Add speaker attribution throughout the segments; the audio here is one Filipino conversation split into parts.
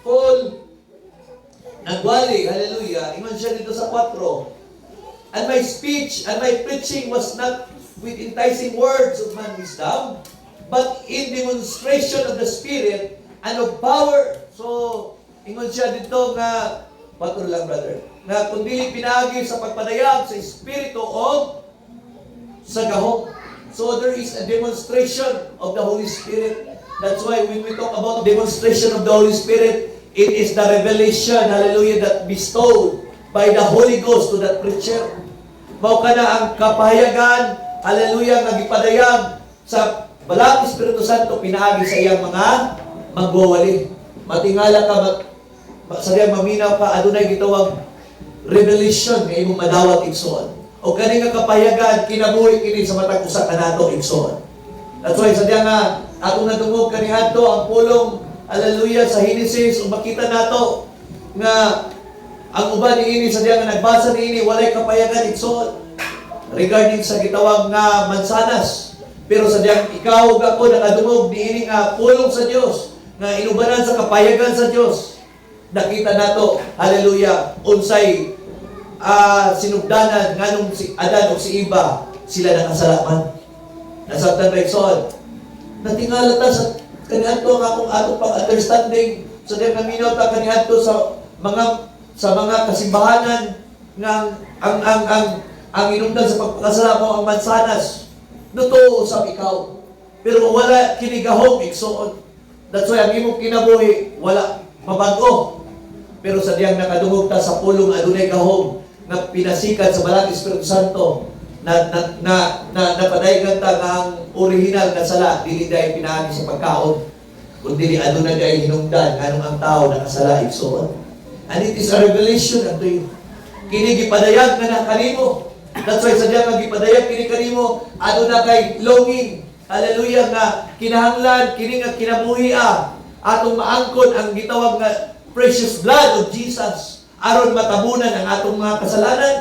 Speaker 1: Paul nagwali, hallelujah, ingon siya dito sa 4. And my speech and my preaching was not with enticing words of man wisdom, but in demonstration of the Spirit and of power. So, ingon siya dito nga, 4 lang brother, nga kundi pinagi sa pagpadayag sa Espiritu o sa gahom. So there is a demonstration of the Holy Spirit. That's why when we talk about demonstration of the Holy Spirit, it is the revelation, hallelujah, that bestowed by the Holy Ghost to that preacher. Mao ka na ang kapahayagan, hallelujah, nagipadayag sa balang Espiritu Santo pinaagi sa iyang mga magwawali. Matingala ka, sa diyang maminaw ka, adunay gitawag revelation nga imong madawat igsoon. O kani nga kapayagan kinabuhi kini sa matag usa kanato igsoon. That's why sadya nga atong nadungog kaniadto ang pulong hallelujah sa Genesis ug makita nato nga ang uban niini sadya nga nagbasa niini walay kapayagan igsoon regarding sa gitawag nga mansanas. Pero sadyang ikaw ug ako nakadungog niini nga pulong sa Dios nga inubanan sa kapayagan sa Dios. Nakita nato hallelujah unsay sinugdanan nganong si Adan o si Eva sila nakasalaman. Nasabtan ba igsoon? Natingala ta sa kaniadto ang atong pang-understanding sa diyang naminaw ta kaniadto sa mga kasimbahanan nga ang inungdan sa pagpakasala mo ang mansanas. Nutuo sa ikaw. Pero wala kinigahom igsoon. That's why ang imong kinabuhi wala mabago. Pero sa diyang nakadungog ta sa pulong adunay gahom nga pinasikat sa balang Espiritu Santo na napadayon ta nga ang original nga sala dili dai pinaagi sa pagkaon kundi adunay dai hinungdan nganong ang tao nakasala igsoon. And it is a revelation unto you. Kini gipadayag nga na kanimo. That's why sadya nga gipadayag kini kanimo aduna kay longing, hallelujah, nga kinahanglan kini nga kinabuhi atong maangkon ang gitawag nga precious blood of Jesus aron matabunan ang atong mga kasalanan.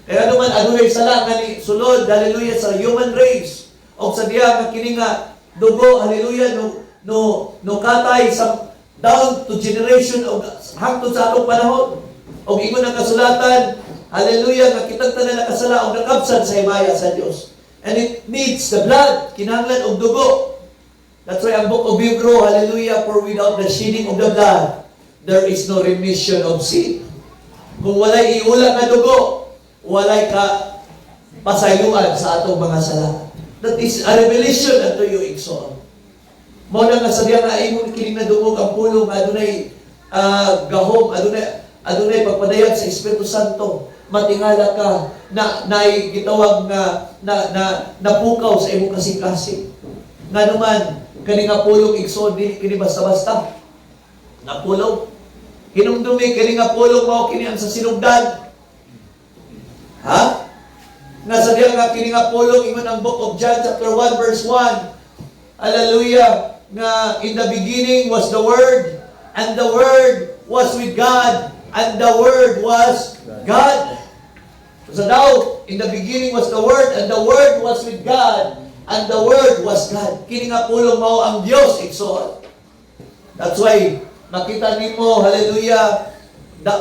Speaker 1: Kaya naman adunay sala nga ni sulod, hallelujah, sa human race o sa diya nga kini nga dugo, hallelujah, no katay sa down to generation o hangtod sa atong panahon. O ingon ang kasulatan, hallelujah, nga kitang tanan nakasala o nakabsan sa himaya sa Dios. And it needs the blood, kinahanglan og dugo. That's why ang book of Hebrew, hallelujah, for without the shedding of the blood there is no remission of sin. Kung walay iula nga dugo, walay ka pasayuan sa atong mga sala. That is a revelation unto you, igsoon. Mao na nga sabihan na imong kining nadungog ang pulong adunay gahom, adunay pagpadayag sa Espiritu Santo. Matingala ka na gitawag nga napukaw sa imong kasing-kasing. Nga naman kani nga pulong igsoon dili kini basta-basta. Napulong hinumdumi kini nga pulong mao kini ang sa sinugdan. Ha? Nga sabihan nga kini nga pulong ingon ang book of John chapter 1 verse 1. Hallelujah. Nga in the beginning was the Word, and the Word was with God, and the Word was God. So daw, in the beginning was the Word, and the Word was with God, and the Word was God. Kini nga pulong mao ang Dios igsoon. That's why makita nimo, hallelujah,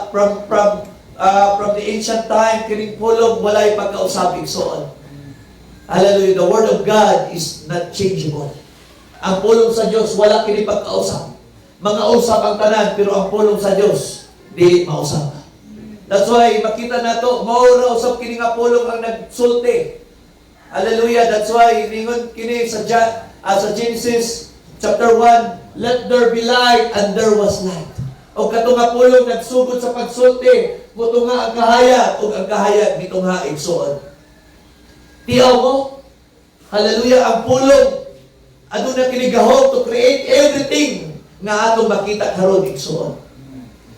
Speaker 1: from the ancient time, kining pulong walay pagkausap igsoon. Hallelujah, the Word of God is not changeable. Ang pulong sa Dios wala kini pagkausap. Mga usap ang tanan, pero ang pulong sa Dios dili mausap. That's why makita nato mao ra usap kini nga pulong ang nagsulti. Hallelujah, that's why ningon kini sa Genesis chapter 1, let there be light, and there was light. O kato nga pulong nagsugod sa pagsulti, muto nga ang kahayag, o ang kahayag nitong nga igsoon. Tiyaw mo, hallelujah, ang pulong aduna kini gahom to create everything nga atong makita karon igsoon.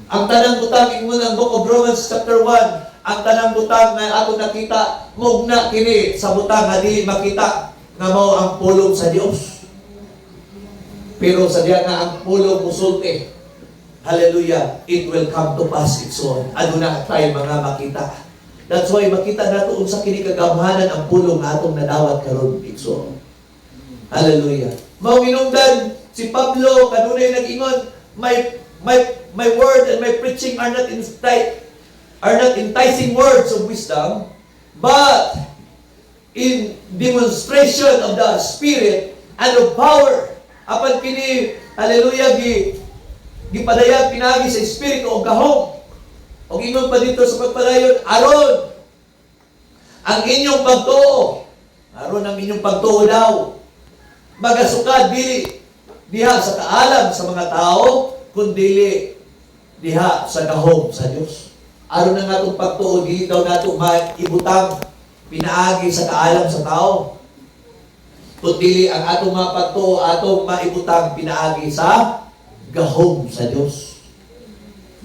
Speaker 1: Ang tanang butang ingon ang book of Romans chapter 1, ang tanang butang nga atong nakita mugna kini sa butang nga dili makita nga mao ang pulong sa Dios. Pero sa diya nga ang pulong musulti, hallelujah, it will come to pass igsoon. Aduna tayo mga makita. That's why makita nato unsa kini kagamhanan ang pulong nga atong nadawat karon igsoon. Hallelujah. Mao minungdan si Pablo kanunay nag-ingon my word and my preaching are not enticing words of wisdom, but in demonstration of the Spirit and of power. Apan kini, hallelujah, gipadayag pinagi sa Espiritu o gahom. O ingon pa dito sa pagpadayon, aron ang inyong pagtuo. Aron ang inyong pagtuo daw. Magasukad dili diha sa kaalam sa mga tao, kundi diha sa gahom sa Dios. Aron ang atong pagtuo dili daw nato maibutang pinaagi sa kaalam sa tao, kundi ang atong mga pagtuo atong maibutang pinaagi sa gahom sa Dios.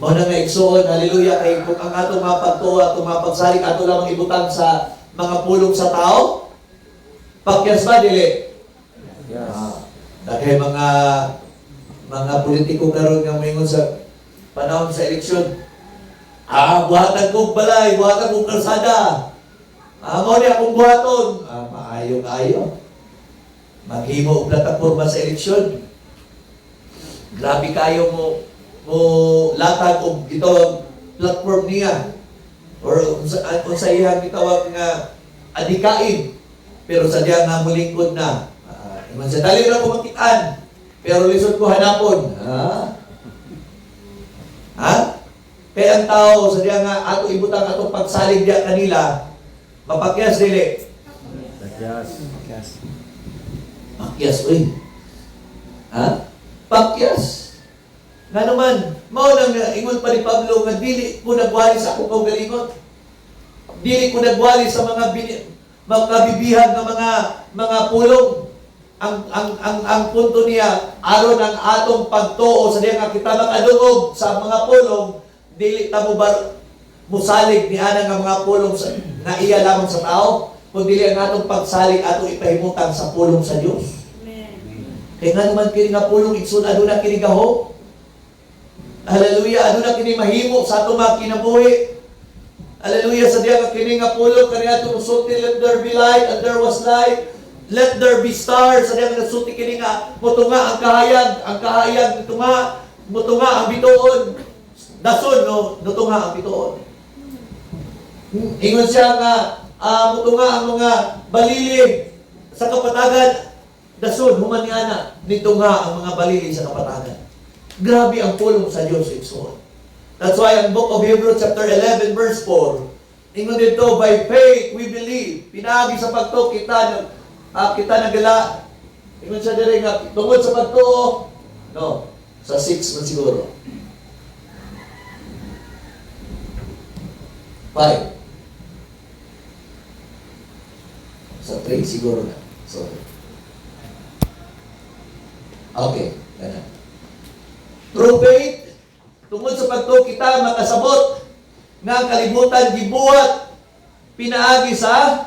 Speaker 1: Mao na nga igsoon, hallelujah, kay kung ang atong mga pagtuo atong mga pagsalig ato lamang ibutang sa mga pulong sa tao, pakyas ba dili? Yes. Dahil mga politiko karon nga moingon sa panahon sa eleksyon, buhatan kong balay, buhatan kong kalsada. Mao ni akong buhaton. Maayo-ayo. Maghimo og plataporma sa eleksyon. Grabe kayo mo latag og gitawag platform niya. Or unsa iyang gitawag nga adikain. Pero sadya nga mulingkod na. Man sa dali na ko makitaan. Pero lisod ko hanapon. Kaya ang tao, sadya nga ato ibutang atong pagsalig diya kanila, mapakyas dili. Pakyas, uy. Pakyas. Nga naman, mao nang ingon pa ni Pablo nga dili ko nagwali sa akong kaugalingon. Dili ko nagwali sa mga bibihag ng mga pulong. Ang punto niya, aron ang atong pagtuo sa diya nga kita makadungog sa mga pulong, dili ta mo musalig ni ana nga mga pulong nga iya lamang sa tao, kundi ang atong pagsalig atong ipahimutan sa pulong sa Dios. Amen. Kaya nga naman kini nga pulong igsoon aduna kini gahom. Hallelujah, aduna kini mahimo sa atong mga kinabuhi. Hallelujah, sa diya nga kini nga pulong kaniya tumusulti, let there be light, and there was light. Let there be stars. Sa diya nga nagsulti kini nga mutunga ang kahayag mutunga ang bituon. Dason no, mutunga ang bituon. Ingon siya nga mutunga ang mga balili sa kapatagan. Dason human ni ana nitunga ang mga balili sa kapatagan. Grabe ang pulong sa Dios igsoon. That's why ang book of Hebrews chapter 11 verse 4, ingon dito, by faith we believe. Pinaagi sa pagtuo kita nagala. Ingon siya dire nga tungod sa pagtuo. No, sa 6 man siguro. 5. Sa 3 siguro na. Sorry. Okay, ganun. Through faith, tungod sa pagtuo kita makasabot nga ang kalibutan gibuhat pinaagi sa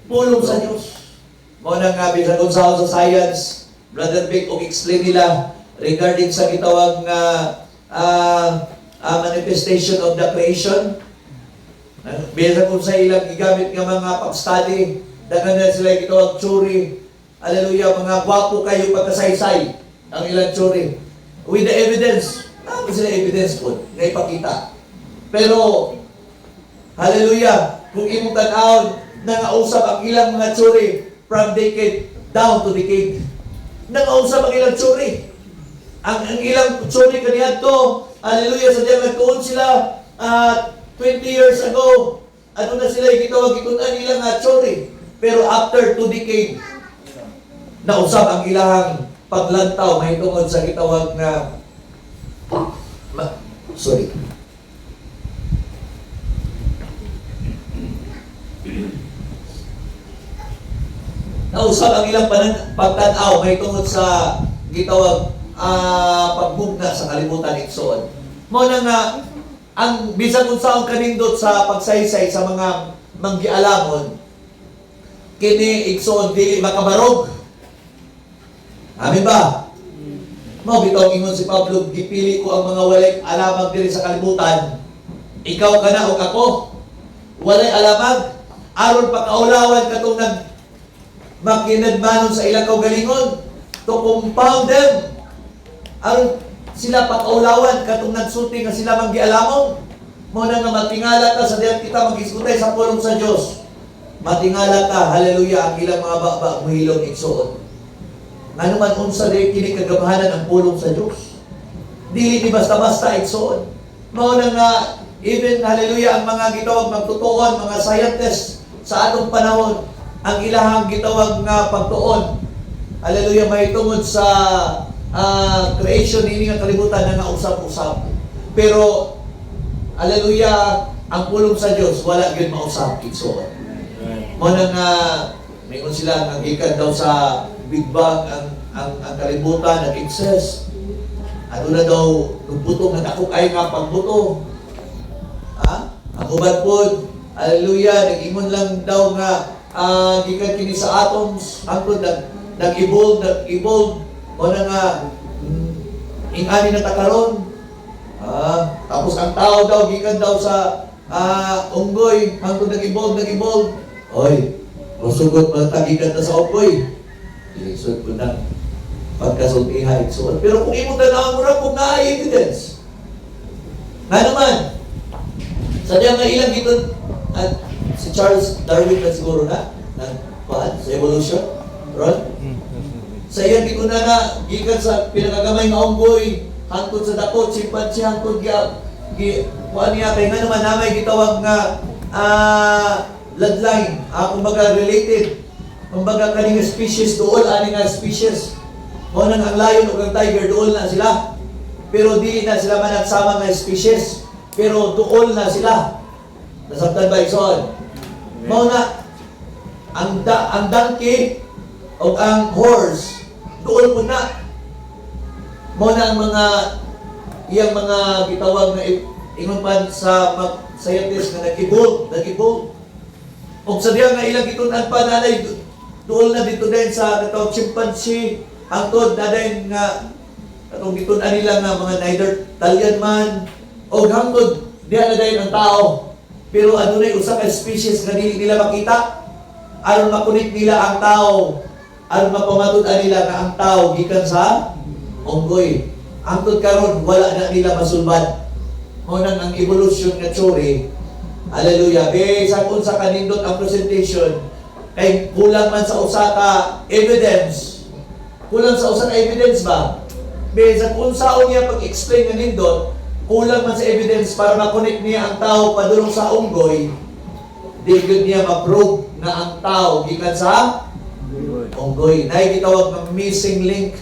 Speaker 1: pulong sa Dios. Mao nang nga bisan kung sa science, Brother Vic og explain nila regarding sa gitawag nga manifestation of the creation. Bisan kung sa ilang gigamit nga mga pag-study, daghan na sila gitawag theory. Hallelujah, mga gwapo kayo pagkasaysay ang ilang theory. With the evidence, ano sila evidence po nga ipakita. Pero hallelujah, kung imong tan-awon nangausap ang ilang mga theory from decade down to decade. Nangausap ang ilang tsuri. Ang ilang tsuri kaniadto, hallelujah, sa diyan nagtuon sila 20 years ago. Ano na sila gitawag ikutan ilang tsuri. Pero after 2 decade, nausap ang ilang paglantaw may tungod sa gitawag na nausap ang ilang pagtanaw may tungod sa gitawag pagbugna sa kalibutan igsoon. Mao na nga ang bisan unsaon kanindot sa pagsaysay sa mga manggialamon kini igsoon dili makabarog. Amen ba? Mao bitaw ingon si Pablo, gipili ko ang mga walay alamag diri sa kalibutan. Ikaw kana o ako walay alamag aron pakaulawan katong makinadmanon sa ilang kaugalingon to compound them. Aron sila pakaulawan katong nagsulti nga sila manggialamon. Mo na nga matingala ka sa diyan kita mag-iskutay sa pulong sa Dios. Matingala ka, hallelujah, ang ilang mga baba muhilong igsuon. Nga naman unsa di kini kagabahanan ang pulong sa Dios. Dili di basta-basta igsuon. Mao na nga even hallelujah ang mga gitawag magtutuon, mga scientists sa atong panahon, ang ilahang gitawag nga pagtuon. Hallelujah, may tungod sa creation ini nga kalibutan na nausap-usap. Pero hallelujah, ang pulong sa Dios wala gyud mausap igsuon. Mo na nga mayroon sila nga gikan daw sa Big Bang ang kalibutan nag-exist. Ano na daw nagbuto nga dako kay nga pagbuto. Ang uban pod, hallelujah, nag-ingon lang daw nga gikan kini sa atoms hangtod nag-evolve mo na nga ingani na takaron. Tapos ang tao daw gikan daw sa unggoy hangtod nag-evolve. Oy, masugot man tagikan na sa unggoy. Isod ko na pagkasultihay. So, pero kung imo tanaw mo ra kung naa evidence. Nga naman, sa diyan nga ilang giton at si Charles Darwin na siguro na sa evolution, Ron? Sa iyan giton na gikan sa pinakagamay nga unggoy hangtod sa dako chimpanzee hangtod kuan niya kay nga naman namay gitawag nga bloodline, kumbaga related, kumbaga kaning species dool ani nga species. Mo nang ang lion ug ang tiger dool na sila. Pero dili na sila managsama nga species, pero dool na sila. Nasabtan ba igsoon? Mao na ang donkey o ang horse dool po na. Mo na ang mga iyang mga gitawag na ingon pa sa scientist nga nag-evolve. Og sa diya nga ilang gitunan pa nanay dool na dito din sa katawag chimpanzee hangtod na din nga katong gitunan nila nga mga Neanderthalian man og hangtod diya na din ang tao. Pero adunay usa ka species nga dili nila makita aron makunik nila ang tao, aron mapamatud-an nila nga ang tao gikan sa unggoy. Hangtod karon wala na nila masulbad. Mo nang ang evolution nga theory. Hallelujah. Sa unsa kanindot ang presentation kay kulang man sa usa ka evidence. Kulang sa usa ka evidence ba? Sa unsaon niya pag-explain nga nindot, kulang man sa evidence para ma-connect niya ang tao padulong sa unggoy. Di gyud niya ma-prove na ang tao gikan sa unggoy. Nay gitawag ng missing link.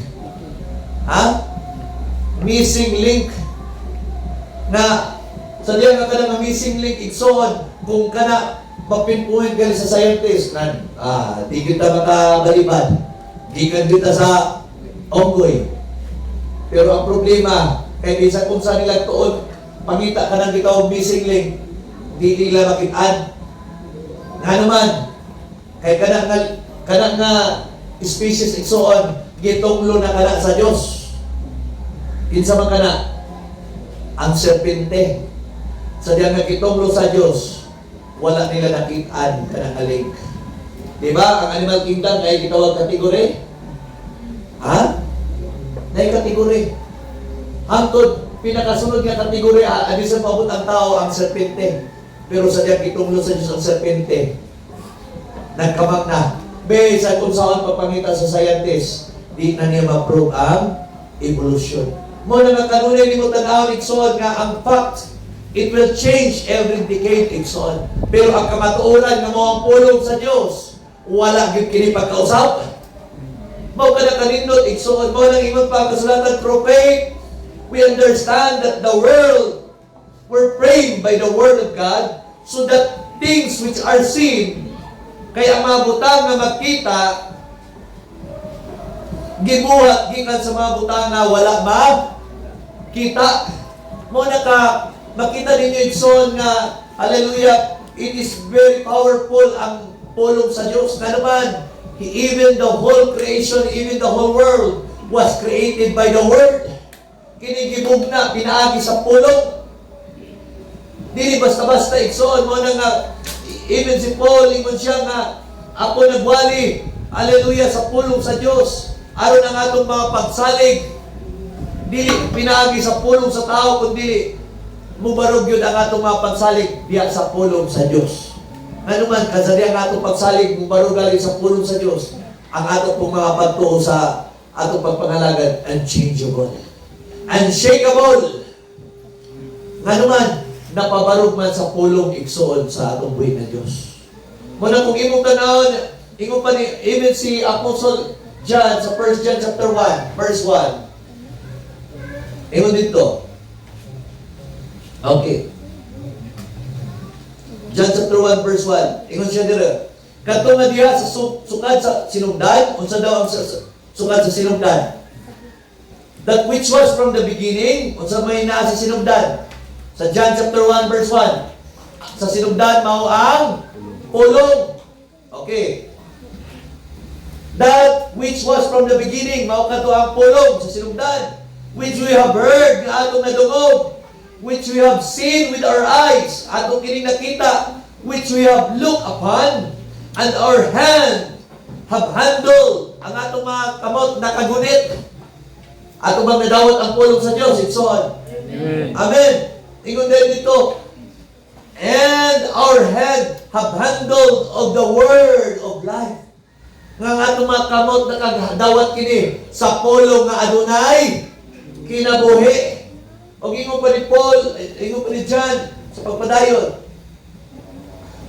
Speaker 1: Missing link na sa diyan nga kanang missing link igsoon kung kana mapinpoint gali sa scientist nan di kita makabalibad gikan kita sa unggoy. Pero ang problema kay bisan kung sa nila tuon pangita ka nang gitawag missing link di nila makit-an nga naman kay kanang nga species igsoon gitunglo na kana sa Dios. Kinsa man kana ang serpente sa diyan nga gitunglo sa Dios wala nila nakit-an kanang link. Di ba? Ang animal kingdom ay gitawag kategori. Nay kategori. Hangtod pinakasunod nga kategori ani sa paabot ang tao ang serpente. Pero sa diyan gitunglo sa Dios ang serpente nagkamang na. Sa kung saan papangita sa scientist, di na niya ma-prove ang evolution. Mo na kanunay ni mo tan-awon igsoon nga ang fact it will change every decade igsoon. Pero ang kamatuoran nga mo ang pulong sa Dios, wala gyud kini pagkausap. Mao kada kanindot igsoon mo nang imong pagkasulatan through faith. We understand that the world were framed by the word of God so that things which are seen kaya ang mga butang nga makita gibuhat gikan sa mga butang nga wala kita. Mo na ka makita ninyo igsoon nga hallelujah, it is very powerful ang pulong sa Dios. Nga naman, even the whole creation, even the whole world was created by the word. Kinigibog na pinaagi sa pulong. Dili basta-basta igsoon mo na nga even si Paul ingon siya nga ako nagwali hallelujah sa pulong sa Dios aron ang atong mga pagsalig dili pinaagi sa pulong sa tao, kundi mubarog yun ang atong mga pagsalig diya sa pulong sa Dios. Ano man, kasadiya ang atong pagsalig, mubarog gali sa pulong sa Dios, ang atong pong mga pagtuo sa atong pagpangalagad, unchangeable, unshakable. Ano man, napabarog man sa pulong igsoon sa atong buhay na Dios. Muna kung imong tanawon, ingon pa ni, even si Apostle John sa 1 John chapter 1, verse 1. Ingon dito. Okay. John chapter 1, verse 1. Ingon siya dito. Kadto nga diha sa sukad sa sinugdan, unsa daw ang sukad sa sinugdan? That which was from the beginning, unsa may naa sa sinugdan? Sa John chapter 1, verse 1. Sa sinugdan mao ang pulong. Okay. That which was from the beginning, mao kadto ang pulong sa sinugdan, which we have heard nga atong nadungog, which we have seen with our eyes, atong kining nakita, which we have looked upon, and our hand have handled, ang atong mga kamot nakagunit. Atong bang nadawat ang pulong sa Dios, itsoon. Amen. Amen. Ingon din dito, and our head have handled of the word of life. Nga atong mga kamot nakadawat kini sa pulong nga adunay kinabuhi. O ingon pa ni Paul, ingon pa ni John sa pagpadayon,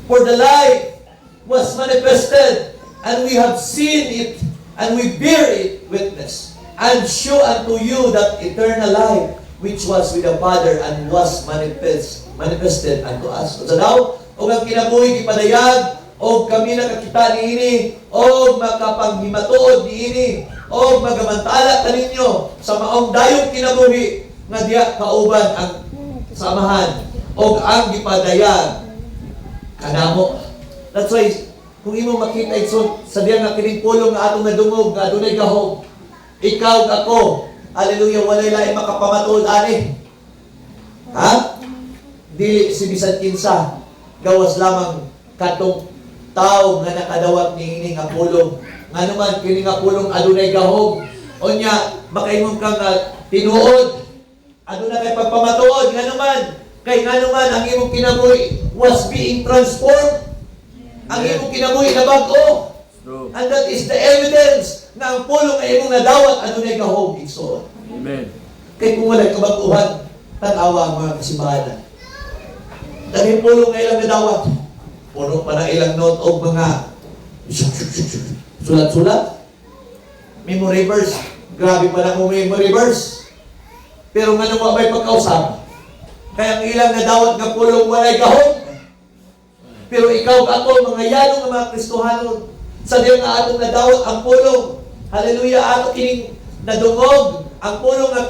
Speaker 1: for the life was manifested, and we have seen it, and we bear it witness, and show unto you that eternal life which was with the Father and was manifested unto us. So daw, o ang kinabuhi gipadayag, o kami nakakita niini, o makapanghimatuod niini, o magamantala kaninyo sa maong dayong kinabuhi, nga diya kauban ang samahan, o ang gipadayag kanamo. That's why, kung imo makita ito, sa diya nga kining pulong nga atong nadungog, nga adunay gahom, ikaw ako, hallelujah, walay lain makapamatuod ani. Ha? Dili si bisan kinsa, gawas lamang katong tao nga nakadawat niini nga pulong. Ngano man kini nga pulong adunay gahom, unya makaingon ka nga tinuod, aduna kay pagpamatuod, ngano man kay ngano man ang imong kinabuhi was being transformed. Ang imong kinabuhi na bag-o. And that is the evidence na ang pulong ay imong nadawat adunay gahom igsoon. Amen. Kay kung walay kabag-uhan, tanawa ang mga kasimbahan. Dahil pulong nga ilang nadawat, puno pa na ilang note o mga sulat-sulat, memory verse, grabe pa na kung memory verse. Pero nga nung may pagkausap, kaya ang ilang nadawat nga pulong walay gahom. Pero ikaw ako, mga yanong nga mga Kristohanon, sa diyan nga atong nadawat ang pulong. Hallelujah, ato kining nadungog, ang pulong nga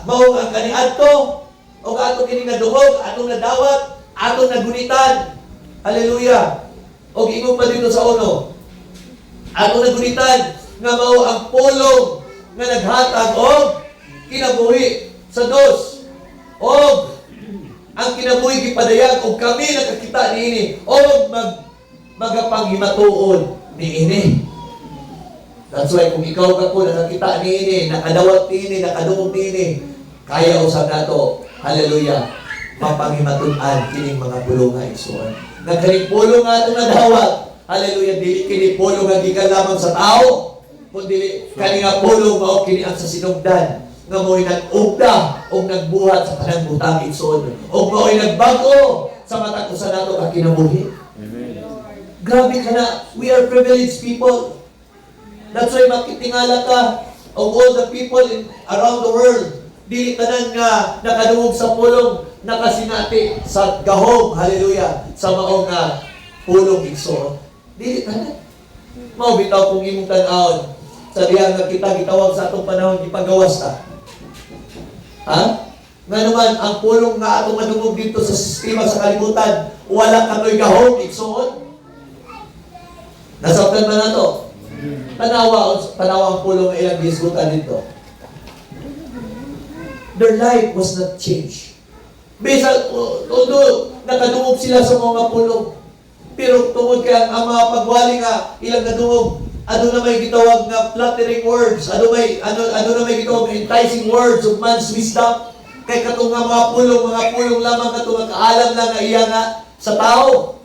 Speaker 1: mao ang kaniadto, o ato kining nadungog, atong nadawat, atong nagunitan. Hallelujah. O ingon pa dito sa uno, atong nagunitan, nga mao ang pulong nga naghatag og kinabuhi sa dos. Og ang kinabuhi gipadayag og kami nakakita niini og magapanghimatuon niini. That's why kung ikaw ka po nakakita niini, nakadawat niini, nakadungog niini, kaya usab nato, hallelujah, mapanghimatuan kining mga pulong nga igsoon. Nagkaring pulong nga atong nadawat, hallelujah, dili kini pulong nga gikan lamang sa tao, kundi kani nga pulong mao kini ang sa sinugdan nga mo'y nag-ugda o nagbuhat sa kanang butang igsoon, o mo'y nagbago sa matag usa nato ka kinabuhi. Amen. Grabe ka na, we are privileged people. That's why makitingala ka of all the people around the world, dili tanan nga nakadungog sa pulong, nakasinati sa gahom, hallelujah, sa maong nga pulong igsoon. Dili tanan. Mao bitaw kung imong tan-awon sa diha nga kita gitawag sa atong panahon gipagawas ta. Ha? Nga naman, ang pulong nga atong madungog dito sa sistema sa kalibutan, wala katoy gahom igsoon. Nasabtan ba na to? Tanawa ang pulong nga ilang gisgutan dito. Their life was not changed. Bisa, although nakadungog sila sa mga pulong, pero tungod kay ang mga pagwali nga ilang nadungog, ano na may gitawag nga flattering words, ano na may gitawag nga enticing words of man's wisdom, kay katong nga mga pulong lamang katong nga kaalam lang nga iya nga sa tao.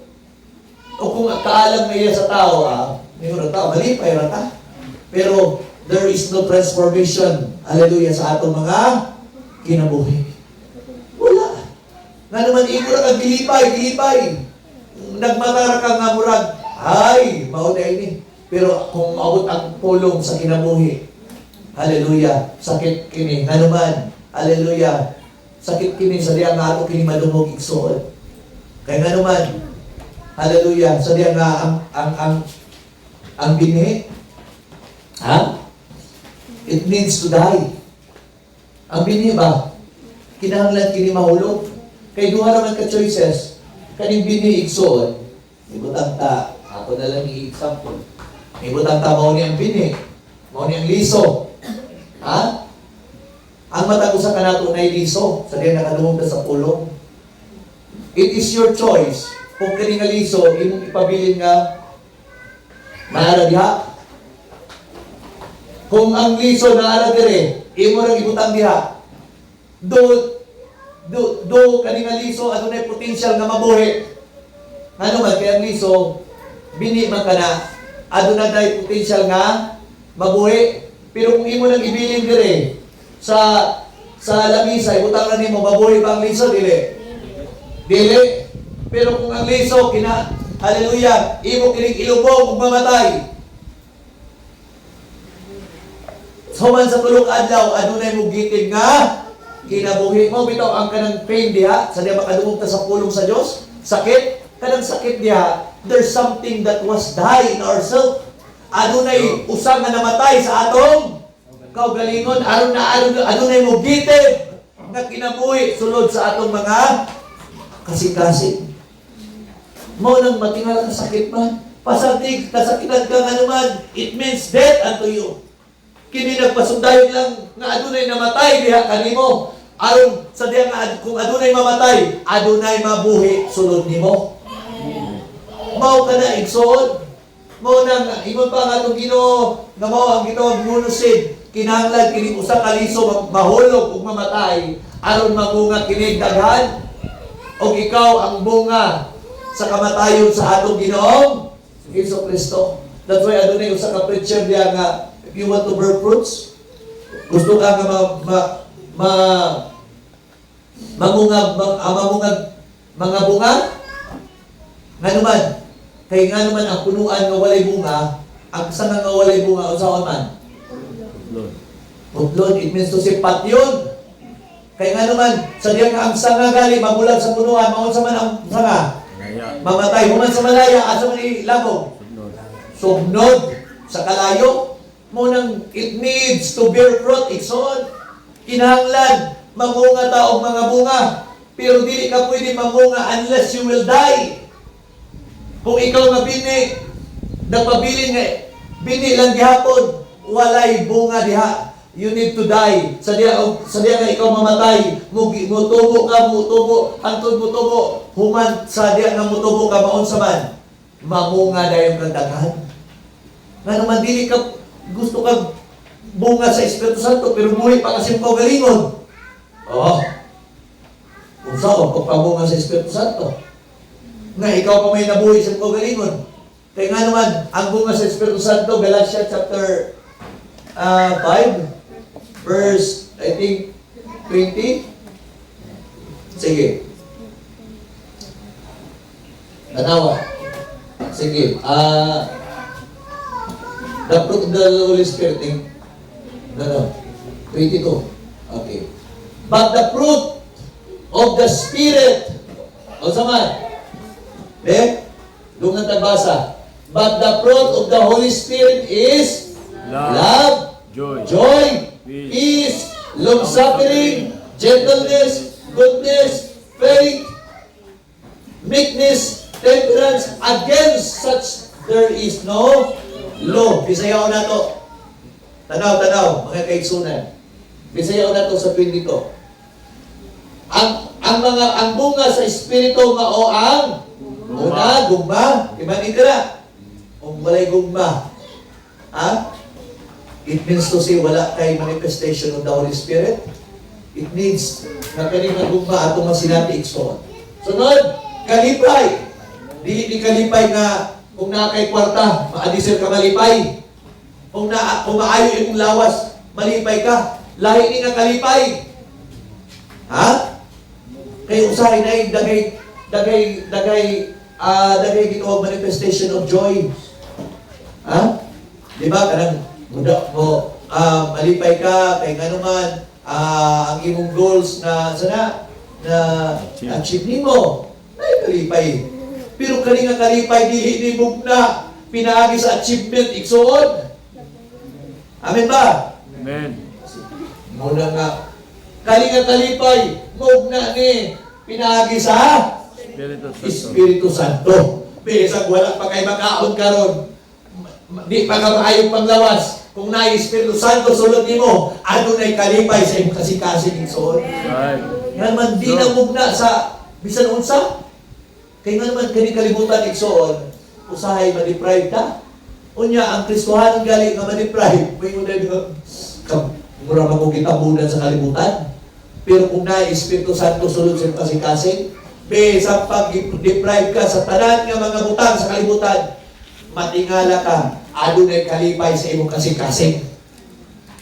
Speaker 1: O kung kaalam nga iya sa tao, mayroon tao, malipay rata. Pero there is no transformation, hallelujah, sa atong mga kinabuhi. Wala. Nga naman, ito na kang gilipay. Nagmatara ka nga murag, ay, mauna ini. Pero kung maabot ang pulong sa kinabuhi, hallelujah, sakit kini. Nga naman, hallelujah, sakit kini sa diya nga ato kini madumog igsoon. Kaya nga naman, hallelujah, sa diya nga ang binhi, it needs to die. Ang binhi ba? Kinahanglan kini mahulog. Kay duha naman ka choices, kaning binhi igsoon, ibutang ta, ako na lang i-example. Ibutang ta, mao ni ang binhi, mao ni ang liso. Ang matag usa kanato na liso, sa diya nakadungog ka sa pulong. It is your choice. Kung kini nga liso, imong ipabilin nga maara diha. Kung ang liso naara dire, imo rang ibutang diha. Do kani nga liso adunay potential nga mabuhi. Ano man kay ang liso bini man kana adunay potential nga mabuhi. Pero kung imo nang ibilin dire sa lamisa, ibutang na nimo mabuhi ba ang liso dili? Dili. Pero kung ang liso hallelujah, imo kining ilubog ug mamatay. So man sa tulog adlaw adunay mo gitig nga kinabuhi mo bitaw ang kanang pain diha sa diha makadungog ta sa pulong sa Dios. Sakit, kanang sakit diha, there's something that was die in ourselves. Adunay usa nga namatay sa atong kaugalingon, adunay mo gitig nga kinabuhi sulod sa atong mga kasing-kasing. Mo nang matingal ka sakit man, pasagdig, kasakitan ka nga naman, it means death unto you. Kini nagpasundayog lang nga adunay namatay diha kanimo. Aron sa diha nga kung adunay mamatay, adunay mabuhi sulod nimo. Mao kana igsoon. Mao nang ingon pa nga atong Ginoo nga mao ang gitawag monosid. Kinahanglan kini usa ka liso mahulog ug mamatay aron mamunga kini daghan. O ikaw ang bunga sa kamatayon sa atong Ginoong Jesucristo. That's why adunay usa ka preacher diha nga if you want to bear fruits, gusto ka nga mamungag mga bunga, nga naman, kay nga naman ang punuan nga walay bunga, ang sanga nga walay bunga, unsaon man? Putlon. It means to say patyon. Kay nga naman, sa diya nga ang sanga gali, mabulag sa punuan, maunsa man ang sanga? Mamatay. Human sa malaya, asa man ilabog? Sugnod sa kalayo. Munang it needs to bear fruit, ikson. Kinahanglan, mamunga ta og mga bunga. Pero dili ka pwede mamunga unless you will die. Kung ikaw nga bini, nagpabilin nga, bini lang gihapon, walay bunga diha. You need to die. Sa diya nga ikaw mamatay, mutubo ka, hantod mutubo. Human sa diya nga mutubo ka, maon sa man, mamunga dayon kang daghan. Nga naman dili ka gusto kang bunga sa Espiritu Santo, pero buhay pa kasi yung kaugalingon. Kung saan pagpabunga sa Espiritu Santo, nga ikaw pa may nabuhay sa kaugalingon. Kaya nga naman, ang bunga sa Espiritu Santo, Galatians chapter 5, verse, I think, 20. Sige. Tanawa. Sige. The fruit of the Holy Spirit, 22. Okay. But the fruit of the Spirit, o saman, doon ang tagbasa. But the fruit of the Holy Spirit is love, joy, peace, long-suffering, gentleness, goodness, faith, meekness, temperance. Against such there is no law. Bisayaw na to. Tanaw, mga kaigsunan. Bisayaw na to sa 22. Ang bunga sa Espiritu mao ang una, gugma. Iman itira. Kung walay gugma, Ha? It means to say, wala kay manifestation of the Holy Spirit. It needs na kaning nagugma ato masinati igsoon. Sunod, kalipay. Dili kalipay nga kung naa kay kwarta, maadisir ka malipay. Kung maayo imong lawas, malipay ka. Lahi ni nga kalipay. Ha? Kay usahay na dagay gitawag manifestation of joy. Ha? Di ba? Kanang muda mo, malipay ka, kay nganuman, ang imong goals na achieve nimo. Ay, kalipay. Pero kalinga kalipay, dili na pinaagi sa achievement, igsuon. Amen ba?
Speaker 2: Amen.
Speaker 1: Muna nga, kalinga kalipay, mugna ni pinaagi sa Espiritu Santo. Bisag wala pa kay makaon karon. Di pa ka maayong panglawas. Kung na Espiritu Santo sulod nimo, ano na'y kalipay sa imong kasikasin igsoon. Yan man di na mugna sa bisan unsa. Kaya nga naman kani kalibutan igsoon, usahay ma-deprive ta. Unya ang Kristohanon gali nga ma-deprive, may una nga mura man kong kitabunan sa kalibutan. Pero kung na Espiritu Santo sulod sa imong kasikasin, sa pag-deprive ka sa tanan nga mga butang sa kalibutan, matingala ka, adunay kalipay sa imong kasing-kasing.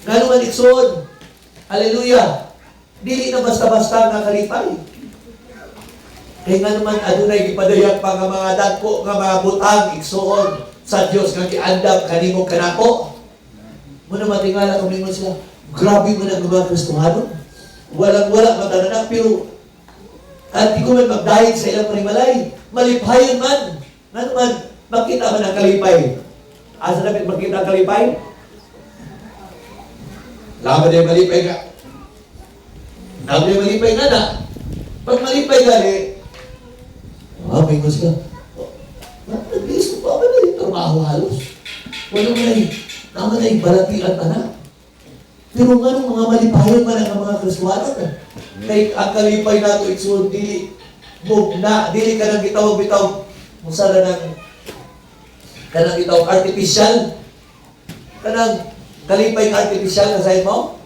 Speaker 1: Nga naman igsoon, hallelujah, dili na basta-basta nga kalipay. Kaya nga naman adunay gipadayag pa nga mga dagko nga mga butang igsoon sa Dios nga giandam kanimo kanako. Muna matingala kung ningon sila, grabe man ang mga Kristohanon. Walang-wala matanana, pero at di ko man magdahil sa ilang panimalay. Malipayon man. Nga naman, makita man ang kalipay. Asa namin makita ang kalipay? Laban yung malipay ka. Laban yung malipay nga na. Pag malipay gali, may gusto ka. Nag-iis mo pa ba na yung trabaho halos? Walang naman na yung balatian ka na. Pero nga nung mga malipayon man ang mga Kristohanon. Kay ang kalipay nato igsoon dili ka nang gitawag-bitaw musala ng kanang gitawag artificial. Kanang kalipay ng artificial na sa'yo mo.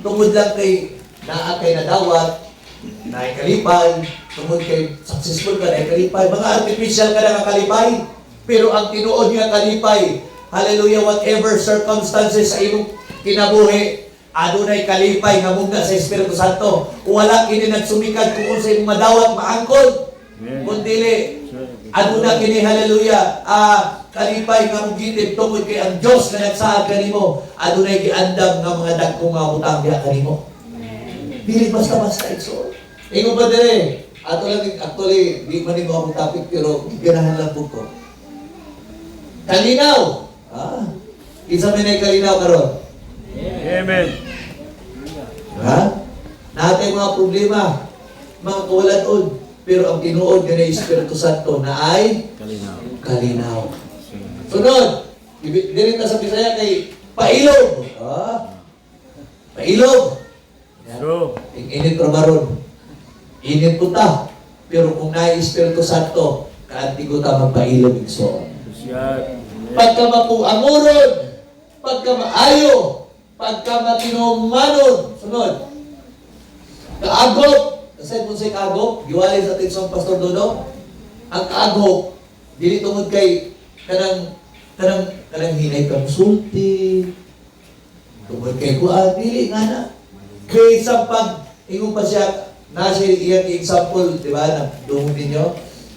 Speaker 1: Tungod lang kay naa kay nadawat, na kalipay, tungod kay successful ka na kalipay. Mga artificial ka na kalipay. Pero ang tinuod niya kalipay, hallelujah, whatever circumstances sa imong kinabuhi, adunay kalipay nga mugna sa Espiritu Santo. Wala kini nagsumikad kung unsay madawat maangkon. Kundili aduna kini hallelujah, kalipay nga mugitib tungod kay ang Dios nga nagsaad kanimo, adunay giandam nga mga dagkong nga butang diha kanimo. Dili basta-basta igsoon. Ingon ba dire? Ato lang actually di man nimo ang topic pero giganahan lang pud ko. Kalinaw. Isa man ay kalinaw karon.
Speaker 2: Amen.
Speaker 1: Ha? Natay mga problema, mga kawalan-on. Pero ang tinuod nga na Espiritu Santo na ay kalinaw. Sunod, dili na sa Bisaya kay pailog. Pailog.
Speaker 2: True.
Speaker 1: Init maron. Init po ta. Pero kung na Espiritu Santo, kaantigo ta magpailog igsoon. Pagka mapuanguron, pagka maayo, pagka matinumanon, sunod. Kaagop, kasi kung sa'y kaagop, giwalay sa tinsong Pastor Dodo, ang kaagop, dili tungod kay kanang hinay kang sulti, tungod kay kuan, dili nga na. Kay sa pag, ingon pa siya, nasa iyang example, di ba, na doon ninyo,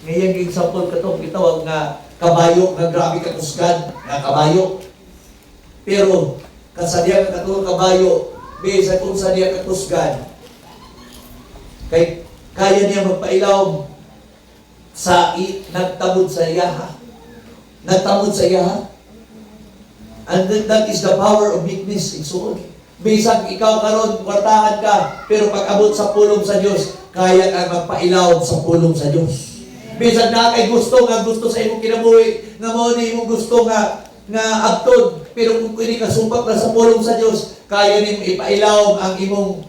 Speaker 1: ngayang example katong gitawag nga kabayo, nga grabe katusgan, nga kabayo. Pero, kasadya ka katulong kabayo, bisa kung sadya katusgan, kay kaya niya magpailaw sa nagtamod sa iyaha. Nagtamod sa iyaha. And that is the power of meekness. Igsoon. Bisag ikaw karon kwartahan ka, pero pag abot sa pulong sa Dios, kaya ka magpailaw sa pulong sa Dios. Bisag na kay gusto sa imong kinabuhi, nga mo ni imong gusto nga abtod, pero kung kini kasumpak na sa pulong sa Dios, kaya nimo ipailaw ang imong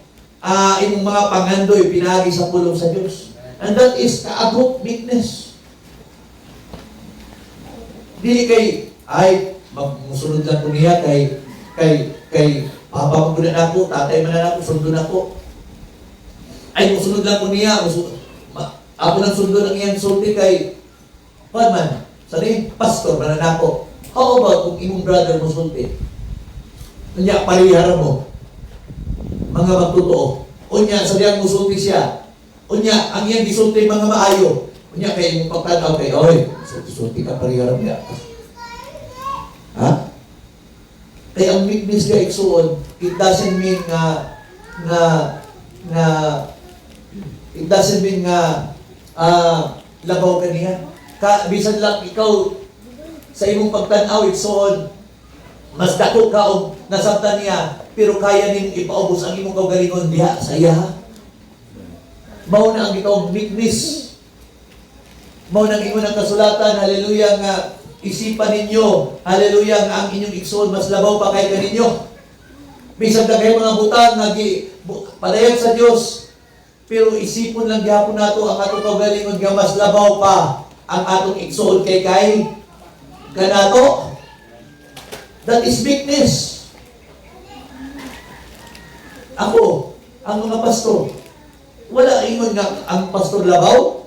Speaker 1: mga pangandoy pinagi sa pulong sa Diyos. And that is kaagop meekness. Dili kay, musunod lang ko niya kay papa ko na ako, tatay man na ako, sundo na ako. Ay, musunod lang ko niya, ako nang sundo ng iyang sulti kay man, sali, pastor man na ako. How about kung imong brother mo sulti? Kanya, parihara mo. Mga magtotoo. Unya, sabihan mo sulti siya. Unya, ang iyang gisulti mga maayo. Unya, kaya imong pagtanaw kay, oy, sulti ka parihara niya. Ha? Kaya ang weakness ka iksuon, it doesn't mean it doesn't mean labaw ka niya. Bisan lang ikaw sa imong pagtanaw iksuon, mas dako ka o nasabtan niya, pero kaya nin ipaubos ang imong kaugalingon diha sa iya. Mao na ang gitawag weakness. Mao na ang ingon ang kasulatan, hallelujah, nga isipan ninyo, hallelujah, nga ang inyong igsoon mas labaw pa kay kaninyo. Bisan daghay mga butang nga padayag sa Dios, pero isipon lang gyapon nato ang atong kaugalingon nga mas labaw pa ang atong igsoon kay kanato. That is weakness. Ako, ang mga pastor, wala ingon nga ang pastor labaw.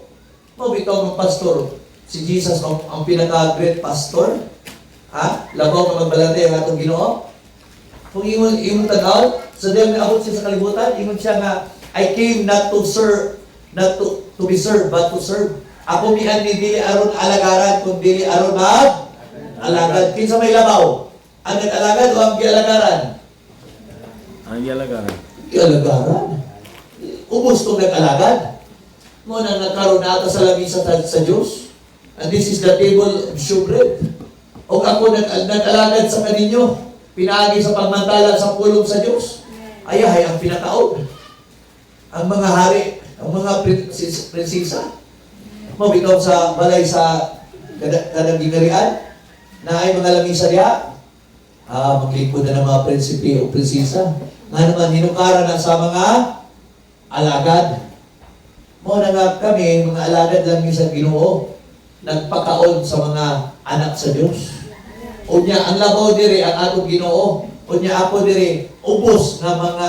Speaker 1: Mabitaw ng pastor, si Jesus ang pinaka-great pastor. Ha? Labaw ka magbalante ang atong Ginoo. Kung ingon tanaw, sa diyang naabot siya sa kalibutan, ingon siya nga, I came not to serve, not to be served, but to serve. Ako mian ni dili aron alagaran, kung dili aron alagad. Kinsa may labaw? Ang nag-alagad o ang gialagaran?
Speaker 2: Ang yalagaran.
Speaker 1: Gialagaran. Ubos itong nag-alagad. Muna nagkaroon na ata sa lamisa sa Diyos. And this is the table of showbread. O ako nag-alagad sa kaninyo, pinaagi sa pagmantala sa pulong sa Diyos. Ayahay ang pinakaon. Ang mga hari, ang mga prinsesa. Mabitaw sa balay sa kanang ginarian, na ay mga lamisa diya, maglingkod na ng mga prinsipe o prinsesa. Nga naman, hinukara na sa mga alagad. Mo na nga kami, mga alagad lang sa Ginoo, nagpakaon sa mga anak sa Diyos. Unya, ang labaw diri, ang atong Ginoo. Unya, ako diri, ubos na mga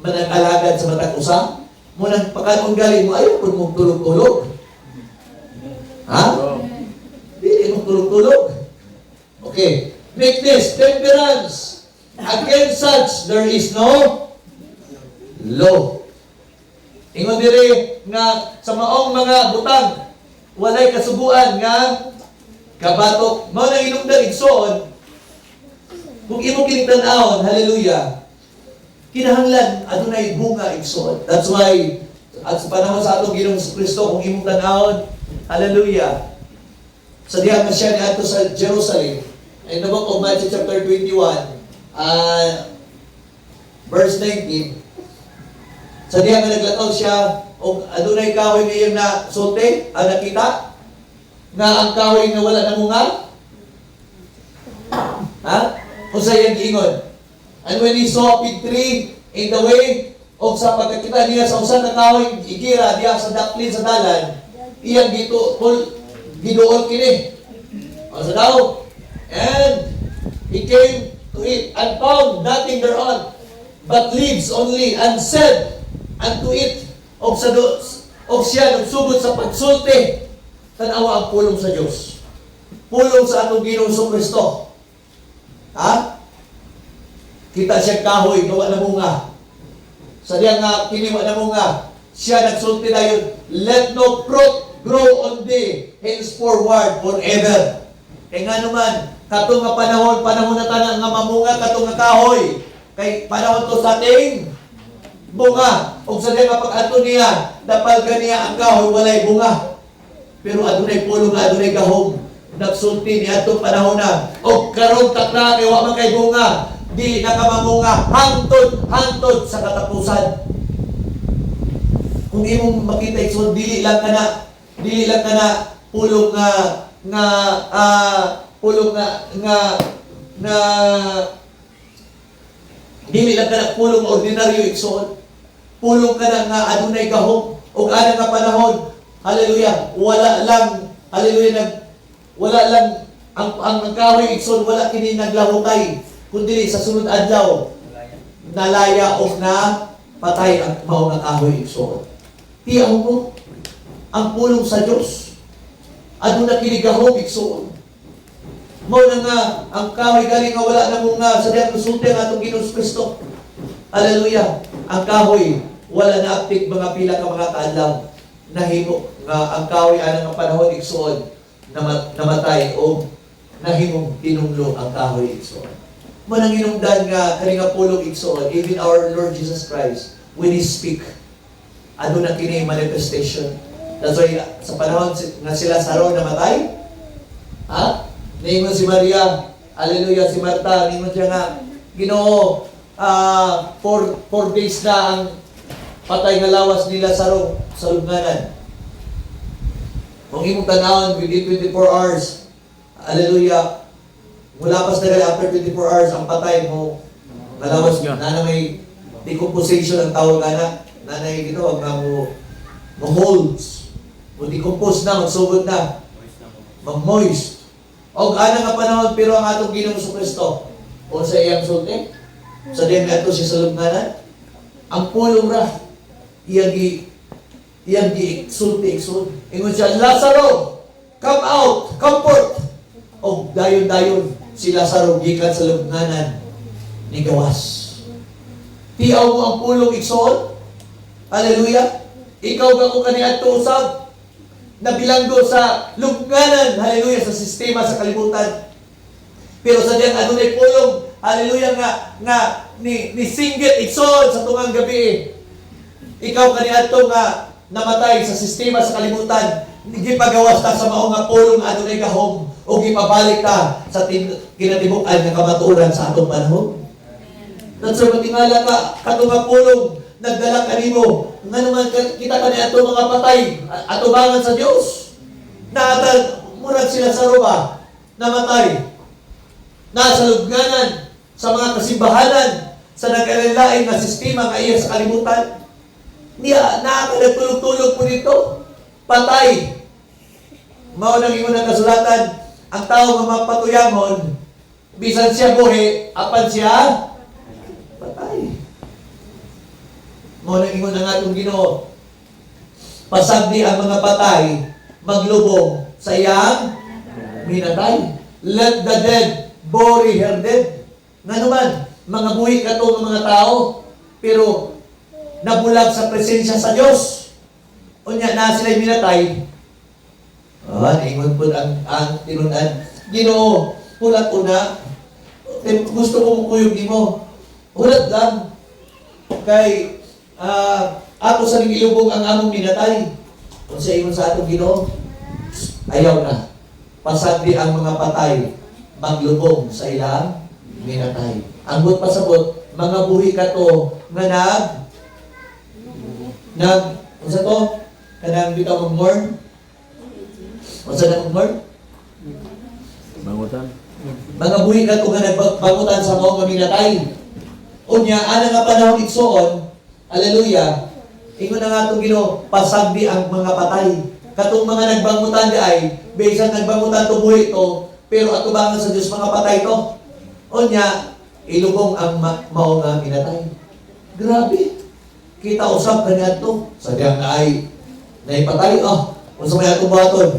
Speaker 1: manag-alagad sa matag usa. Mo nang pakaon galing mo, ayaw kung mong tulog-tulog. Ha? Hindi mong tulog-tulog. Okay. Meekness, temperance. Against such, there is no law. Ingon diri nga sa maong mga butang, walay kasubuan nga kabatok. Mao na inungdan igsoon. Kung imo kining tan-awon, hallelujah. Kinahanglan adunay bunga igsoon. That's why at sa panahon sa atong Ginoong Kristo, kung imong tan-awon, hallelujah. Sa diha man siya niadto sa Jerusalem. In the book of Matthew chapter 21, verse 19, sa diha nga naglakaw siya, o adunay kahoy ngayong na sulti, nakita, nga ang kahoy nga wala namunga. Ha? Kung sa iyang giingon. And when he saw a fig tree in the way, o sa pagkakita niya sa usan na kahoy, igira diya sa daplin sa dalan, iyang giduol kini. O sa daw, and he came to it and found nothing thereon, but leaves only, and said unto it, of siya nagsugod sa pagsulti, tanawa ang pulong sa Diyos. Pulong sa atong Ginoong Kristo. Ha? Kita siya kahoy, gawa na bunga. Sa diya nga, kiniwa na bunga. Siya nagsulti na yun, let no fruit grow on thee henceforward forever. Kaya nga naman, katong nga panahon na tanang nga mamunga, katong nga kahoy. Kay panahon to sa ating bunga. O sa diya nga pag-ato niya, dapal ka niya ang kahoy, walay bunga. Pero adunay pulong nga, adunay gahom. Nagsulti niya itong panahon na. O karong takna, kaya waman kay bunga. Di nakamamunga, hantod sa katapusan. Kung imong makita ikson, dili lang ka na pulong dili lang ka na pulong ordinaryo ikson. Pulong ka na nga adunay gahom o ana nga panahon. Hallelujah. Wala lang ang kahoy igsoon wala kini naglahutay kundi sa sunod adlaw nalaya og na patay ang mao nga kahoy igsoon. Tiyaw mo ang pulong sa Dios aduna kini gahom igsoon. Mao na nga ang kahoy galing nga wala na mo nga sa diyang resulta nga atong Ginoong Kristo. Hallelujah. Ang kahoy wala na aptik mga pila ka mga kaadlaw nahimo nga ang kahoy ana nga panahon igsoon namatay o nahimong tinumlo ang kahoy igsoon. Manang hinungdan nga kani nga pulong igsoon, even our Lord Jesus Christ when He speak aduna kini manifestation. That's why sa panahon nga sila saro namatay, ningon si Maria, hallelujah, si Marta, ningon siya nga, Ginoo, 4 days na ang patay nga lawas nila sa lubnganan. Kung imong tanawon within 24 hours, hallelujah, mula pas na after 24 hours, ang patay mo, nalawas, na may decomposition ang tawag na ginawag na mo holds, mo decompose na, magsugod na, mag-moist. O ana nga panahon, pero ang atong Ginoong Kristo, o sa iyang sulti, sa diyan ato siya sa lubnganan, ang pulong ra, iyang sulti. Ingon siya, Lazaro, come out, come forth. O dayon-dayon, si Lazaro gikan sa lubnganan ni gawas. Tiyaw mo ang pulong igsoon. Hallelujah. Ikaw ba ko kaniadto usab na bilanggo sa lubnganan, hallelujah, sa sistema sa kalibutan. Pero sa diyang adunay pulong, hallelujah, nga ni singgit igsoon sa tungang gabi. Ikaw kaniadto nga namatay sa sistema sa kalibutan, gipagawas ta sa mao nga pulong adunay gahom o gipabalik ta sa kinatibukan nga kamatuoran sa atong panahon. That's why matingala ka katong nga pulong nagdala kanimo nga naman kita kaniadto mga patay atubangan sa Dios. Naatag murag sila sa ruba namatay. Nasa lubnganan sa mga kasimbahanan sa nagkalain na sistema nga iya sa kalibutan. Niya nakakatulog-tulog po dito. Patay. Mao nang ingon ang kasulatan, ang tao nga mapatuyangon, bisan siya buhi, apan siya patay. Mao nang ingon ang atong Ginoo, pasagdi ang mga patay maglubong sa iyang minatay. Let the dead bury her dead. Nga naman, mga buhi ka to ng mga tao, pero nabulag sa presensya sa Diyos. Unya na sila'y minatay. Ingon po ang tinunan. Ginoo, hulat una. Gusto ko mukuyog ni mo. Hulat lang. Kay, ako sa ning ilubong ang among minatay. Kung sa ingon sa atong Ginoo, ayaw na. Pasagdi ang mga patay, maglubong sa ilang minatay. Ang but pasabot, mga buhi ka to, nga unsa to? Kanang bitaw mag-mourn? Unsa na mag-mourn?
Speaker 2: Bangutan.
Speaker 1: Mga buhi ka to nga nagbangutan sa mga minatay. Unya, ana nga panahon igsoon, hallelujah, ingon na nga itong Ginoo, pasagdi ang mga patay. Katong mga nagbangutan di ay, bisan nagbangutan to buhi to, pero atubangan sa Diyos mga patay to. Unya, ilubong ang mao nga minatay. Grabe. Kita usap kanya to. Sa diyang na ay naipatay. Kung sa may atong baton.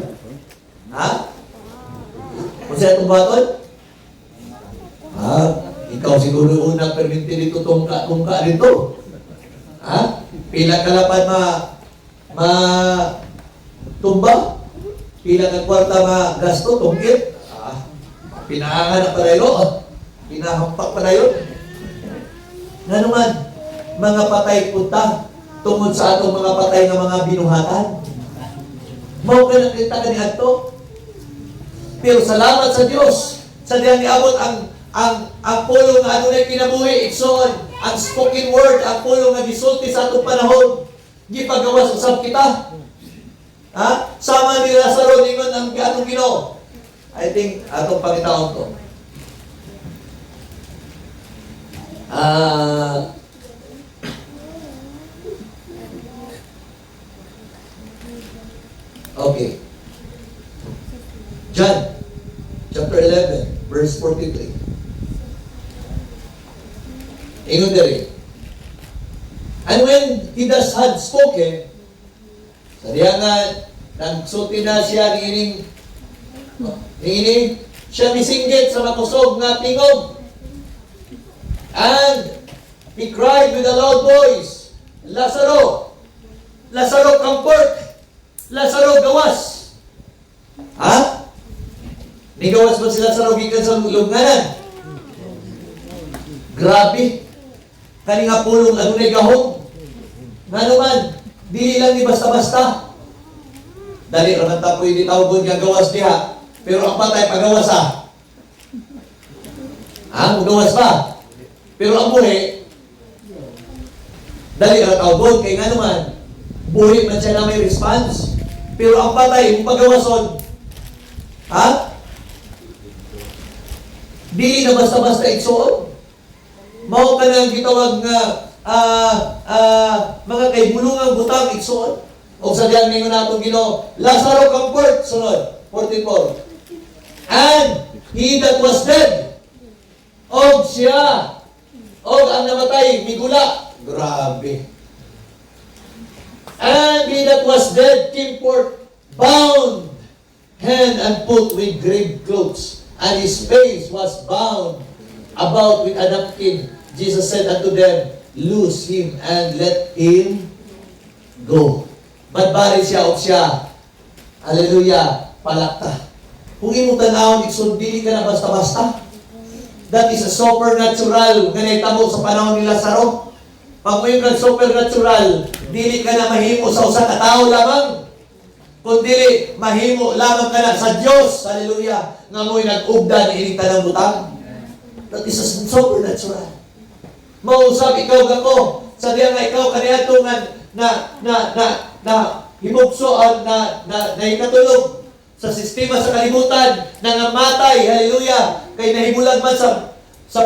Speaker 1: Kung sa atong baton? Ikaw siguro unang perminti dito tungka dito. Pila kalapan tumba. Pila ka kwarta gasto, tungkit. Pinahangan na padayo. Pinahampak padayo. Nga naman, mga patay punta tungod sa atong mga patay nga mga binuhatan. Mao ka nakita ka ni adto. Pero salamat sa Dios sa diyang niabot ang pulong nga adunay kinabuhi igsoon, ang spoken word, ang pulong nga gisulti sa atong panahon, gipagawas usab kita. Sama ni Lazaro ningon ang atong Ginoo. I think atong pangitaon to. Okay. John, chapter verse 43. Ingon diri. And when he thus had spoken, sa diya nga, nagsulti na siya ni siya misinggit sa makusog nga tingog. And he cried with a loud voice, Lazaro! Lazaro, comfort! Lazaro, gawas! Ha? Ni gawas ba si Lazaro gikan sa lubnganan? Grabe! Kani nga pulong adunay gahom. Nga naman, dili lang ni basta-basta. Dali raman ta pwede tawgon nga gawas diha, pero ang patay pagawas ha. Ang gawas pa. Pero ang buhi, dali ra tawgon kay nga naman, buhi man siya na may response. Pero ang patay, yung pagawason, ha? Dili na basta-basta igsuon. Mao ka nang gitawag nga mga kaibulungang butang igsuon. O sa diyan ningon natong Ginoo, Lazaro comfort, sunod, 44. And he that was dead, og siya, og ang namatay, migula. Grabe. And he that was dead came forth, bound, hand and foot with grave clothes, and his face was bound about with a napkin. Jesus said unto them, loose him and let him go. Badbari siya o siya. Hallelujah. Palakta. Kung imong tanawon, dili ka na basta-basta. That is a supernatural. Ganay tamo sa panahon ni Lazaro. Pag may supernatural, dili ka na mahimo sa usa ka tawo lamang. Kundi mahimo lamang ka na sa Dios. Hallelujah. Nga mo'y nag-ugdan ining tanang butang. That is a supernatural. Mausap ikaw gako sa diya nga ikaw kaniadto na himugso na ikatulog sa sistema sa kalibutan na namatay, hallelujah, kay nahibulag man sa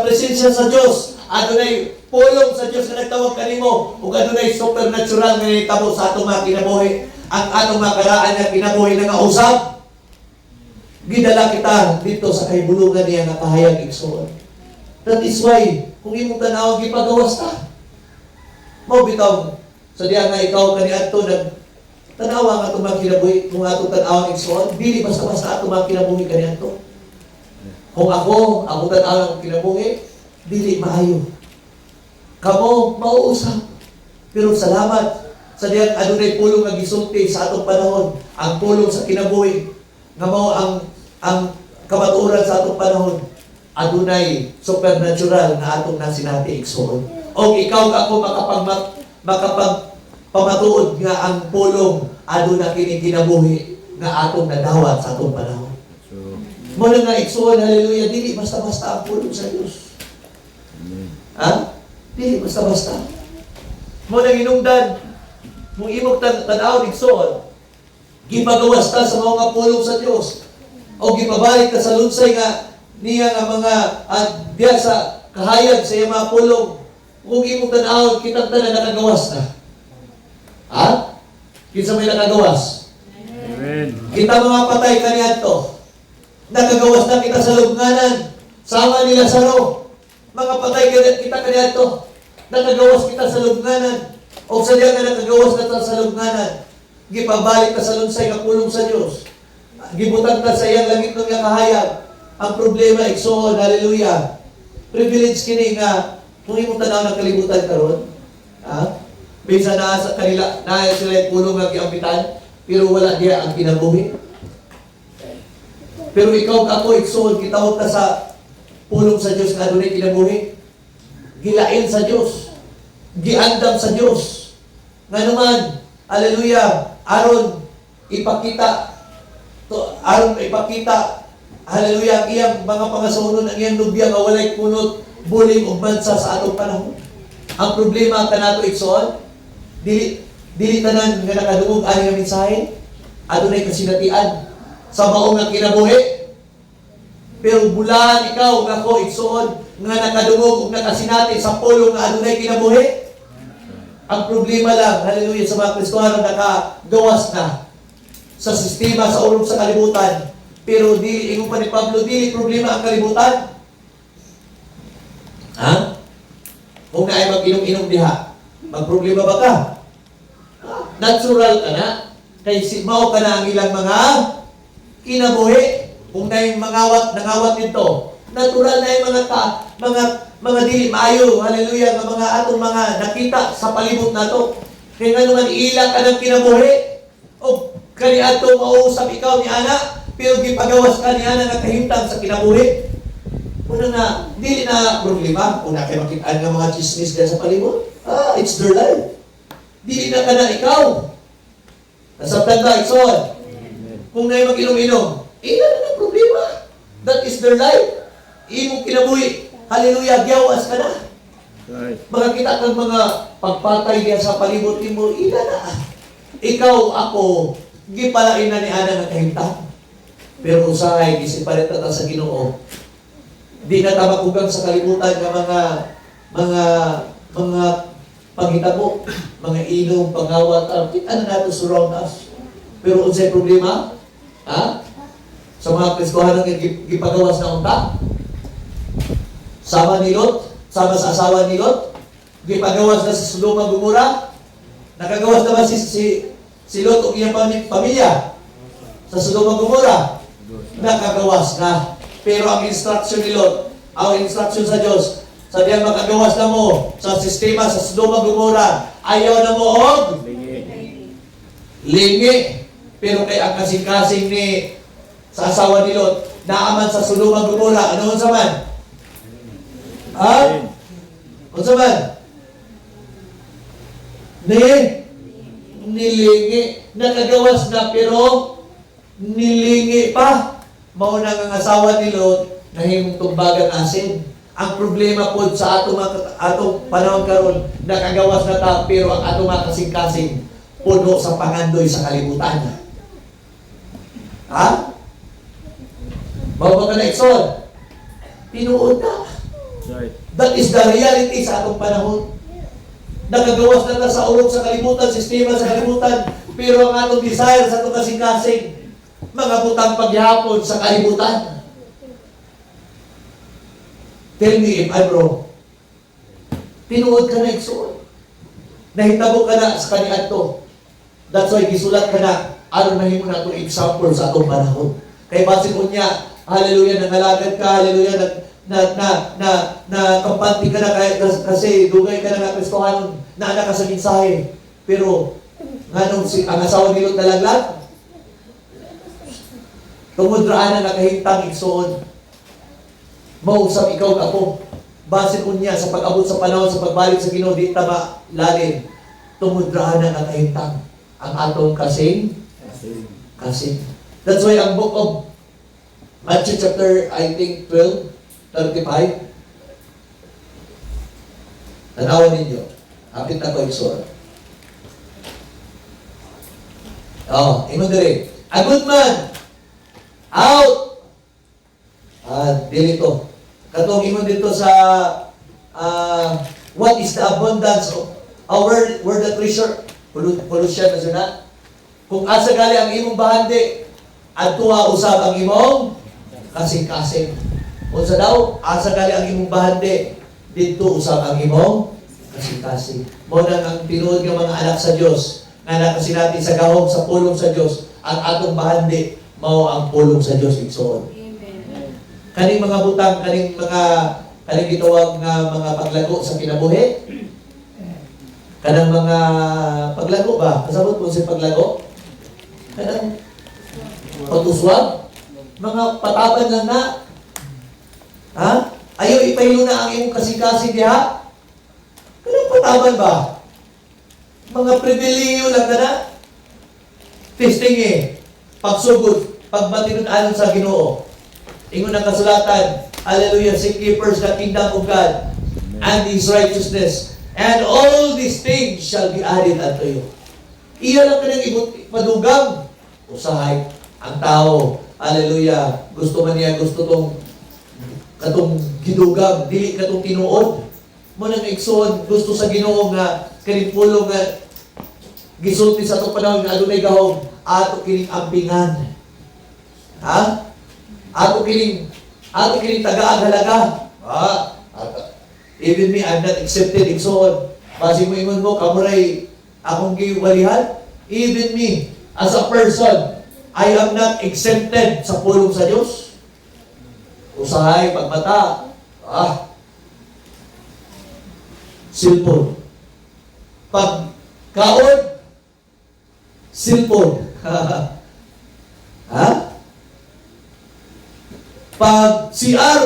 Speaker 1: presensya sa Dios. Adunay pulong sa Dios nga nagtawag kanimo ug adunay supernatural nga nahitabo sa atong mga kinabuhi. Ang atong mga karaan nga kinabuhi nga usab gidala kita dito sa kahibulungan niya nga kahayag igsoon. That is why kung imong tanawon gipagawas ta. Mao bitaw sa diya nga ikaw kaniadto tanawa nga atong mga kinabuhi kung atong tanawon igsoon, dili basta-basta atong mga kinabuhi kaniadto. Kung ako tanawon kinabuhi, dili maayo. Kamo mauusap. Pero salamat sa diyan adunay pulong nga gisulti sa atong panahon, ang pulong sa kinabuhi nga mao ang kamatuoran sa atong panahon. Adunay supernatural na atong nasinati igsoon. O ikaw ako makapagpamatuod nga ang pulong aduna kini kinabuhi nga atong nadawat sa atong panahon. Mo na nga igsoon, hallelujah, dili basta-basta ang pulong sa Dios. Ha? Dili basta-basta. Mo nang inungdan mong imong tan-aw igsoon, gipagawas ta sa mga pulong sa Dios. O gipabalik ta sa lunsay nga niya nga mga diya sa kahayag sa iyang mga pulong. Kung imong tan-aw, kitang tanan nakagawas na. Ha? Kinsa may nakagawas?
Speaker 2: Amen.
Speaker 1: Kita mga patay kaniadto. Nakagawas na kita sa lubnganan. Sama ni Lazaro. Mga patay kita kaniadto. Nakagawas kita sa lubnganan. O sa diya nga nakagawas na ta sa lubnganan. Gipabalik ta sa lunsay nga pulong sa Dios. Gibutang ta sa iyang langit ng kahayag. Ang problema, igsoon, hallelujah. Privilege kini nga, kung imong tanaw ng kalibutan karon, ha? Bisa na sa kanila, na sila pulong nga giampitan, pero wala diya ang kinabuhi. Pero ikaw ako, igsoon, kitawag ka sa pulong sa Diyos nga dunay kinabuhi. Gilain sa Diyos. Giandam sa Diyos. Nga naman, hallelujah, aron ipakita, hallelujah, ang iyang mga pangasunod, ang iyang nubya nga walay kunot, buling ug mansa sa atong panahon. Ang problema kanato igsoon, dili tanan nga nakadungog ani nga mensahe, adunay kasinatian sa maong nga kinabuhi. Pero bulan ikaw nga ko igsoon nga nakadungog ug nakasinati sa pulong nga adunay kinabuhi. Ang problema lang, hallelujah, sa mga Kristiyano nakagawas na sa sistema sa ulong sa kalibutan. Pero dili ingon pa ni Pablo, dili problema ang kalibutan. Ha? Kung na ay mag-inom-inom diha, magproblema ba ka? Natural ka na. Kay mao ka na ang ilang mga kinabuhi. Kung na yung nangawat nito, natural na yung mga dili maayo, hallelujah, nga mga atong mga nakita sa palibot nato. Kaya nga naman ilang ka ng kinabuhi, o kani ato mausap ikaw ni ana, pero gipagawas ka ni ana nga kahimtang sa kinabuhi. Una na, dili na problema. Kung na kayo makitaan ng mga chismis dyan sa palibot, it's their life. Dili na ka na ikaw. Nasabtan ka, ikson. Kung na mag-inom-inom, ilan na problema. That is their life. Imong kinabuhi. Hallelujah, giyawas ka na.
Speaker 2: Right.
Speaker 1: Makakita kang mga pagpatay diya sa palibot mo, ilan na. Ikaw, ako, gipalain na ni ana nga kahimtang. Pero usahay, gisipalit na sa Ginoo. Di na tamakugang sa kalibutan ng mga panghitabo, mga ilong, pangawat, kita na nato surround us. Pero unsay problema? Ha? Sa mga Kristohanon nga gipagawas na unta? Sama ni Lot, sama sa asawa ni Lot, gipagawas na sa Sodoma Gomora. Nakagawas na ba si Lot o iyang pamilya sa Sodoma Gomora? Nakagawas na. Pero ang instruction ni Lot, ang instruction sa Diyos, sabihan makagawas na mo sa sistema sa Sodoma Gomora, ayaw na mo og lingi. Pero kay ang kasing-kasing ni sa asawa ni Lot, naaman sa Sodoma Gomora, ano sa man? Ha? Ano sa man? Nilingi. Nakagawas na pero nilingi pa. Mauna nga asawa ni Lot nahimong tumbagan asin. Ang problema po sa atong panahon karon, nakagawas na ta pero ang atong mga kasing-kasing puno sa pangandoy sa kalibutan. Ha? Bawa ka na ikson. Tinuod na.
Speaker 2: Right.
Speaker 1: That is the reality sa atong panahon. Nakagawas na ta sa ulog sa kalibutan, sistema sa kalibutan, pero ang atong desire sa atong kasing-kasing, mga butang paghihapon sa kalibutan. Tell me if I'm wrong. Tinuod ka na ikson. Nahitabo ka na sa kaniadto. That's why gisulat ka na aron mahimo na itong example sa atong panahon. Kay basin ko niya, hallelujah, nangalagad ka, hallelujah, na kampante ka na kasi dugay ka na nga Kristohanon, na anak ka sa mensahe. Pero nganong ang asawa ni Lot nalaglag, tungod raan na nakahintang igsoon. Mausap ikaw ako. Base ko niya sa pag-abot sa panahon, sa pagbalik sa Ginoo, di tama lalim. Tungod raan na nakahintang ang atong kasing. That's why ang book of Matthew chapter, I think, 12:35. Tanawan ninyo. Hapit na ko igsoon. Ingon diri. A good man out! Dito. Katong ingon dito sa what is the abundance of where the treasure pollution na suna. Kung asa gali ang imong bahandi, adtuha usab ang imong kasing-kasing. Unsa daw? Asa gali ang imong bahandi, dito usab ang imong kasing-kasing. Mo nang ang tinuod nga mga anak sa Dios, nga nakasinati sa gahom sa pulong sa Dios, ang atong bahandi mao ang pulong sa Dios igsoon. Kaning mga butang, kaning gitawag nga mga paglago sa kinabuhi. Kanang mga paglago ba? Kasabot po sa paglago? Kanang patuswag? Mga pataban lang na. Ha? Ayaw ipahilo na ang imong kasing-kasing diha? Kanang pataban ba? Mga pribiliyo lang na. Testing pagsugod, pagmatinun-anon sa Ginoo. Ingon ang kasulatan, hallelujah, seek ye first the kingdom of God and His righteousness, and all these things shall be added unto you. Iya lang ka nang padugam. Usahay, ang tao, hallelujah, gusto man niya, gusto katong gidugam, dili katong tinuod. Mo nang igsoon, gusto sa Ginoo nga, kanipulong nga, gisulti sa itong panahon nga adunay gahom, ato kining ampingan. Ha? ato kining taga-halaga. Even me, I'm not accepted, igsoon. Basi mo ingon mo, kamuray, akong giwalihan. Even me, as a person, I am not exempted sa pulong sa Diyos. Usahay, pagmata, cellphone. Pagkaon, cellphone. Ha? Pag CR,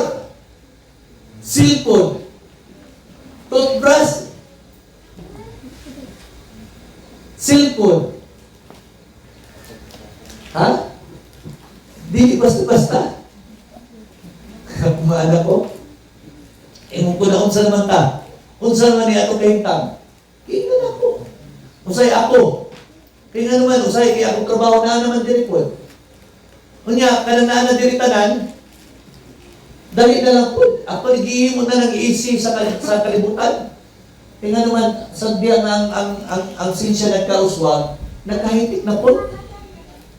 Speaker 1: cellphone. Toothbrush, cellphone. Ha? Di basta-basta. Mga anak ko, ko na unsa naman ta. Unsa naman niya ito kahintang. Kaya ako. Usay ako. Kaya nga naman, usay, kaya akong trabaho na naman diri po. Kunya, kanang na diri tanan, dali na lang po. Ako, nag-iimo na nag-iisip sa kalibutan. Kaya nga naman, sadya nga ang sinsya nagkauswag, nagkahitik na po.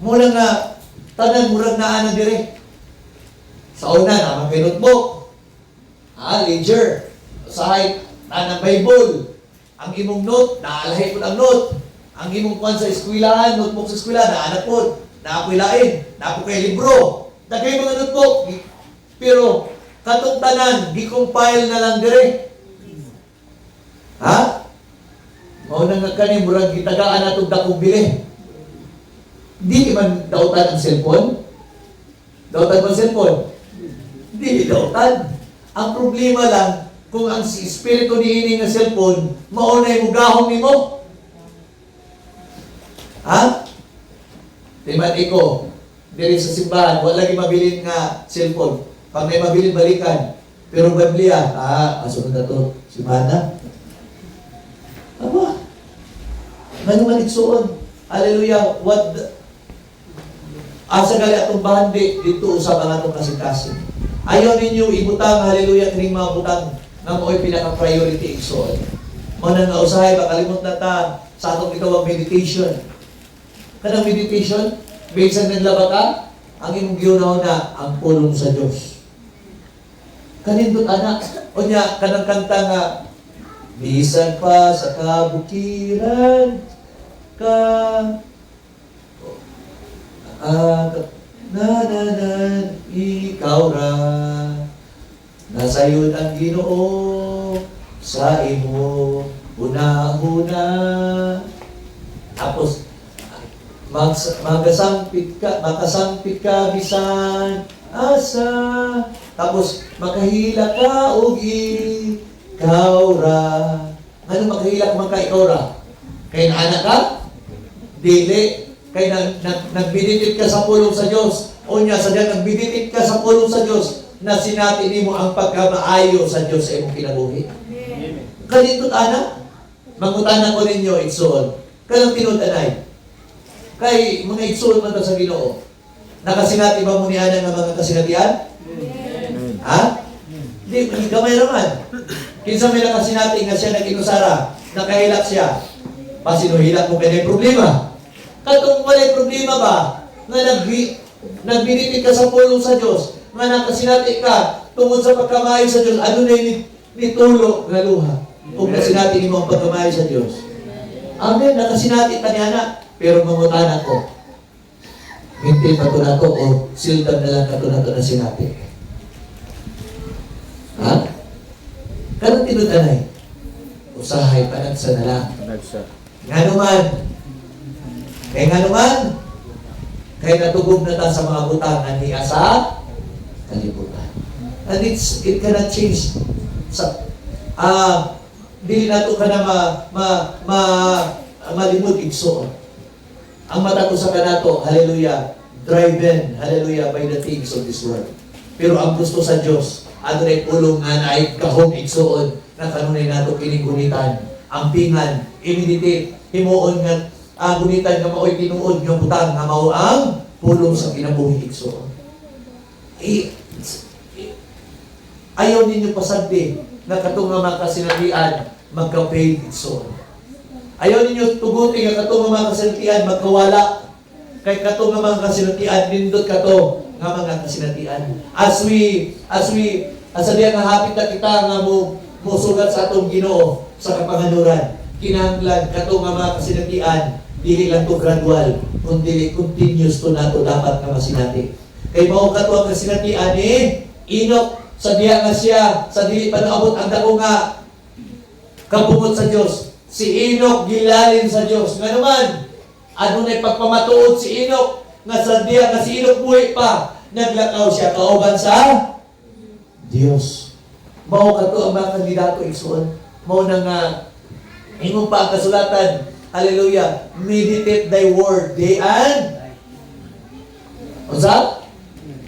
Speaker 1: Mula nga, tanan, murag na ana diri. Sa una, naman kay notebook. Ledger. Usahay, ng Bible. Ang imong note, naalahay po ang note. Ang imong kuwan sa eskwelahan, notebook sa eskwelahan, naanap po. Naapuilain, naapo kay libro. Dagay mga notebook. Pero, katong tanan, di-compile na lang dire. Ha? Mauna nga kani, murag gitagaan na itong dakong bili. Di man dautan ang cellphone? Dautan mo ang cellphone? Di dautan. Ang problema lang, kung ang espiritu ni ini nga cellphone, maunay mo gahong ni mo. Ha? Timan iko, diri sa simbahan, wala lagi mabilin nga cellphone. Pag may mabilin, balikan. Pero Biblia, asunod na to, simbahan na. Aba, ano man iksuon? Hallelujah, asa gali atong bahandi dito sa mga atong kasikasin. Ayaw ninyo ibutang, hallelujah, kining mga butang na mo'y pinaka-priority igsoon. Muna nga usahay, makalimot na ta sa atong itawag meditation. Kanang meditation, bisan naglaba ka, ang imong giunaw na ang pulong sa Diyos. Kanindot anak, o niya, kanang kanta nga, bisan pa sa kabukiran, ikaw ra, nasayod ang Ginoo sa imo, una-una. Tapos, makasampit ka bisan asa. Tapos, makahila ka ugi, ikaw ra. Ano makahila ka ikaw ra? Kaya naanak ka? Dili. Kaya nagbinitit ka sa pulong sa Diyos. O niya, sadya nagbinitit ka sa pulong sa Diyos na sinati mo ang pagkamaayo sa Diyos sa imong kinabuhi. Kanindot anak, mangutanan ko ninyo, igsoon. Kanang tinutanay. Kay mga igsoon man sa Ginoo. Nakasinati ba mo ni Ana nga mga kasinatian? Ha? Di, gamay naman. Kinsa may nakasinati nga siya nag-inusara, nakahilak siya. Pasinuhilak mo kaya problema. Katong walay problema ba? Nga nagbinitit ka sa pulong sa Diyos, nga nakasinati ka tungod sa pagkamayo sa Diyos, ano na nitulo nga luha? Kung nakasinati mo ang pagkamayo sa Diyos. Amen, nakasinati ka niya na. Pero mangutan ako, hindi pa ito na ito, o sildan na lang ito na ito na sinati. Ha? Kanang tinutanay, usahay panagsa na lang. Nga naman, kaya natugog na ta sa mga butangan niya sa kalibutan. And it cannot change. Dili na ito ka na malimod igsoon. Ang mata ko sa kanato, hallelujah, driven, hallelujah, by the things of this world. Pero ang gusto sa Diyos, ano na pulong nga na ay kahong igsoon, na kanunay nato kinigunitan, ang pingan, imeditate, himuon nga, ang gunitan nga mao'y tinuod nga butang, nga mao ang pulong sa kinabuhi igsoon. Ayaw ninyo pasagdi, na katong nga makasinabian, magka-paid igsoon. Ayaw ninyo tuguti nga katong mga kasinatian magkawala. Kay katong mga kasinatian nindot kato nga mga kasinatian. As sa diya nga hapit na kita nga musugat sa atong Ginoo sa kapanganuran, kinahanglan kato nga mga kasinatian, dili lang to gradual, kundi continuous to nato dapat nga masinati. Kay mao kato ang kasinatian ni Enoch, sa diya nga siya, sa dili pa naabot ang dako nga kabungot sa Dios. Si Enoch gilalin sa Dios. Nga naman, adunay pagpamatuod si Enoch, nga sa diya nga si Enoch buhay pa, naglakaw siya kauban sa Dios. Mao kato ang mga kandidato igsoon. Mao na nga ingon pa ang kasulatan, hallelujah, meditate thy word day and unsa?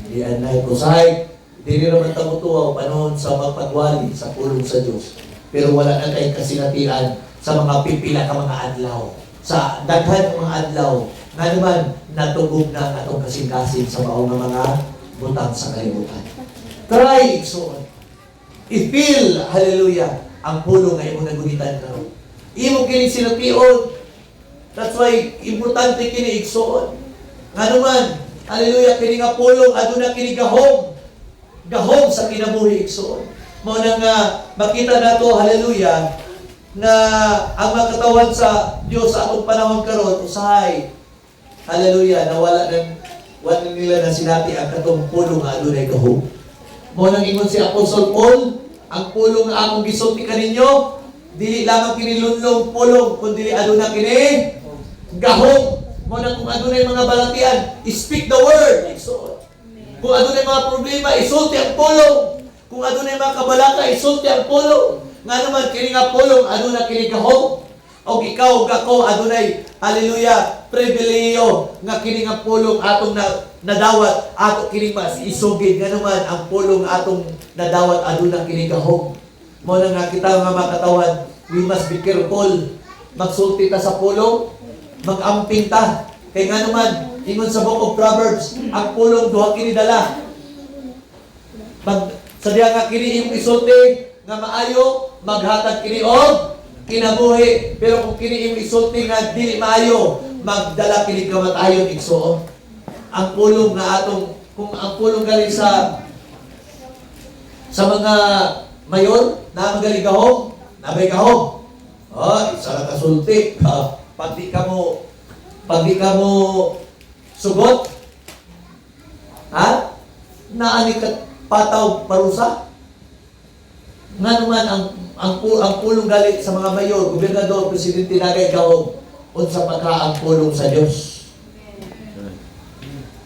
Speaker 1: Day and night. Usahay, dili naman tamutuwa panahon sa magpagwali sa pulong sa Dios. Pero wala na tayong kasinatian sa mga pipila ka mga adlaw. Sa daghan ng mga adlaw, nga naman natugog na ang atong kasing-kasing sa maong mga butang sa kalibutan. Try, igsoon. I-feel, hallelujah, ang pulong nga imong nagunitan karon. Imo kini sinatiyon. That's why importante kini igsoon. Nga naman, hallelujah, kini nga pulong aduna kini gahom sa kinabuhi igsoon. Mao na nga makita nato, hallelujah, na ang mga katawan sa Dios sa atong panahon karon usahay, hallelujah, nawala nila na sinati ang katong pulong nga adunay gahom. Mao nang ingon si Apostol Paul, ang pulong nga akong gisulti kaninyo, dili lamang kini lunlong pulong, kundi aduna kini gahom. Mao nang kung adunay mga balatian, speak the word. Kung adunay mga problema, isulti ang pulong. Kung adunay mga kabalaka, isulti ang pulong. Nga naman kini nga pulong aduna kini gahom. O ikaw gako adunay, hallelujah, pribileyo nga kini nga pulong atong nadawat ato kini mas isugid. Nga naman ang pulong atong nadawat aduna kini gahom. Mo na nga kita nga makatawan, we must be careful. Magsulti ta sa pulong, mag-amping ta. Kay nga naman ingon sa Book of Proverbs, ang pulong duha kini dala. Sa diya nga kini imong isulti nga maayo, maghatag kini og kinabuhi. Pero kung kini imong isulti nga dili maayo, magdala kini kamatayon igsoon. Ang pulong nga atong, kung ang pulong galing sa mga mayor na magaling gahom, nabay gahom. Isa na kasulti. Pag di ka mo sugot, naani ka pataw parusa. Nga naman ang pulong galit sa mga mayor, gobernador, presidente nagay gahom unsa pa ka ang pulong sa Dios.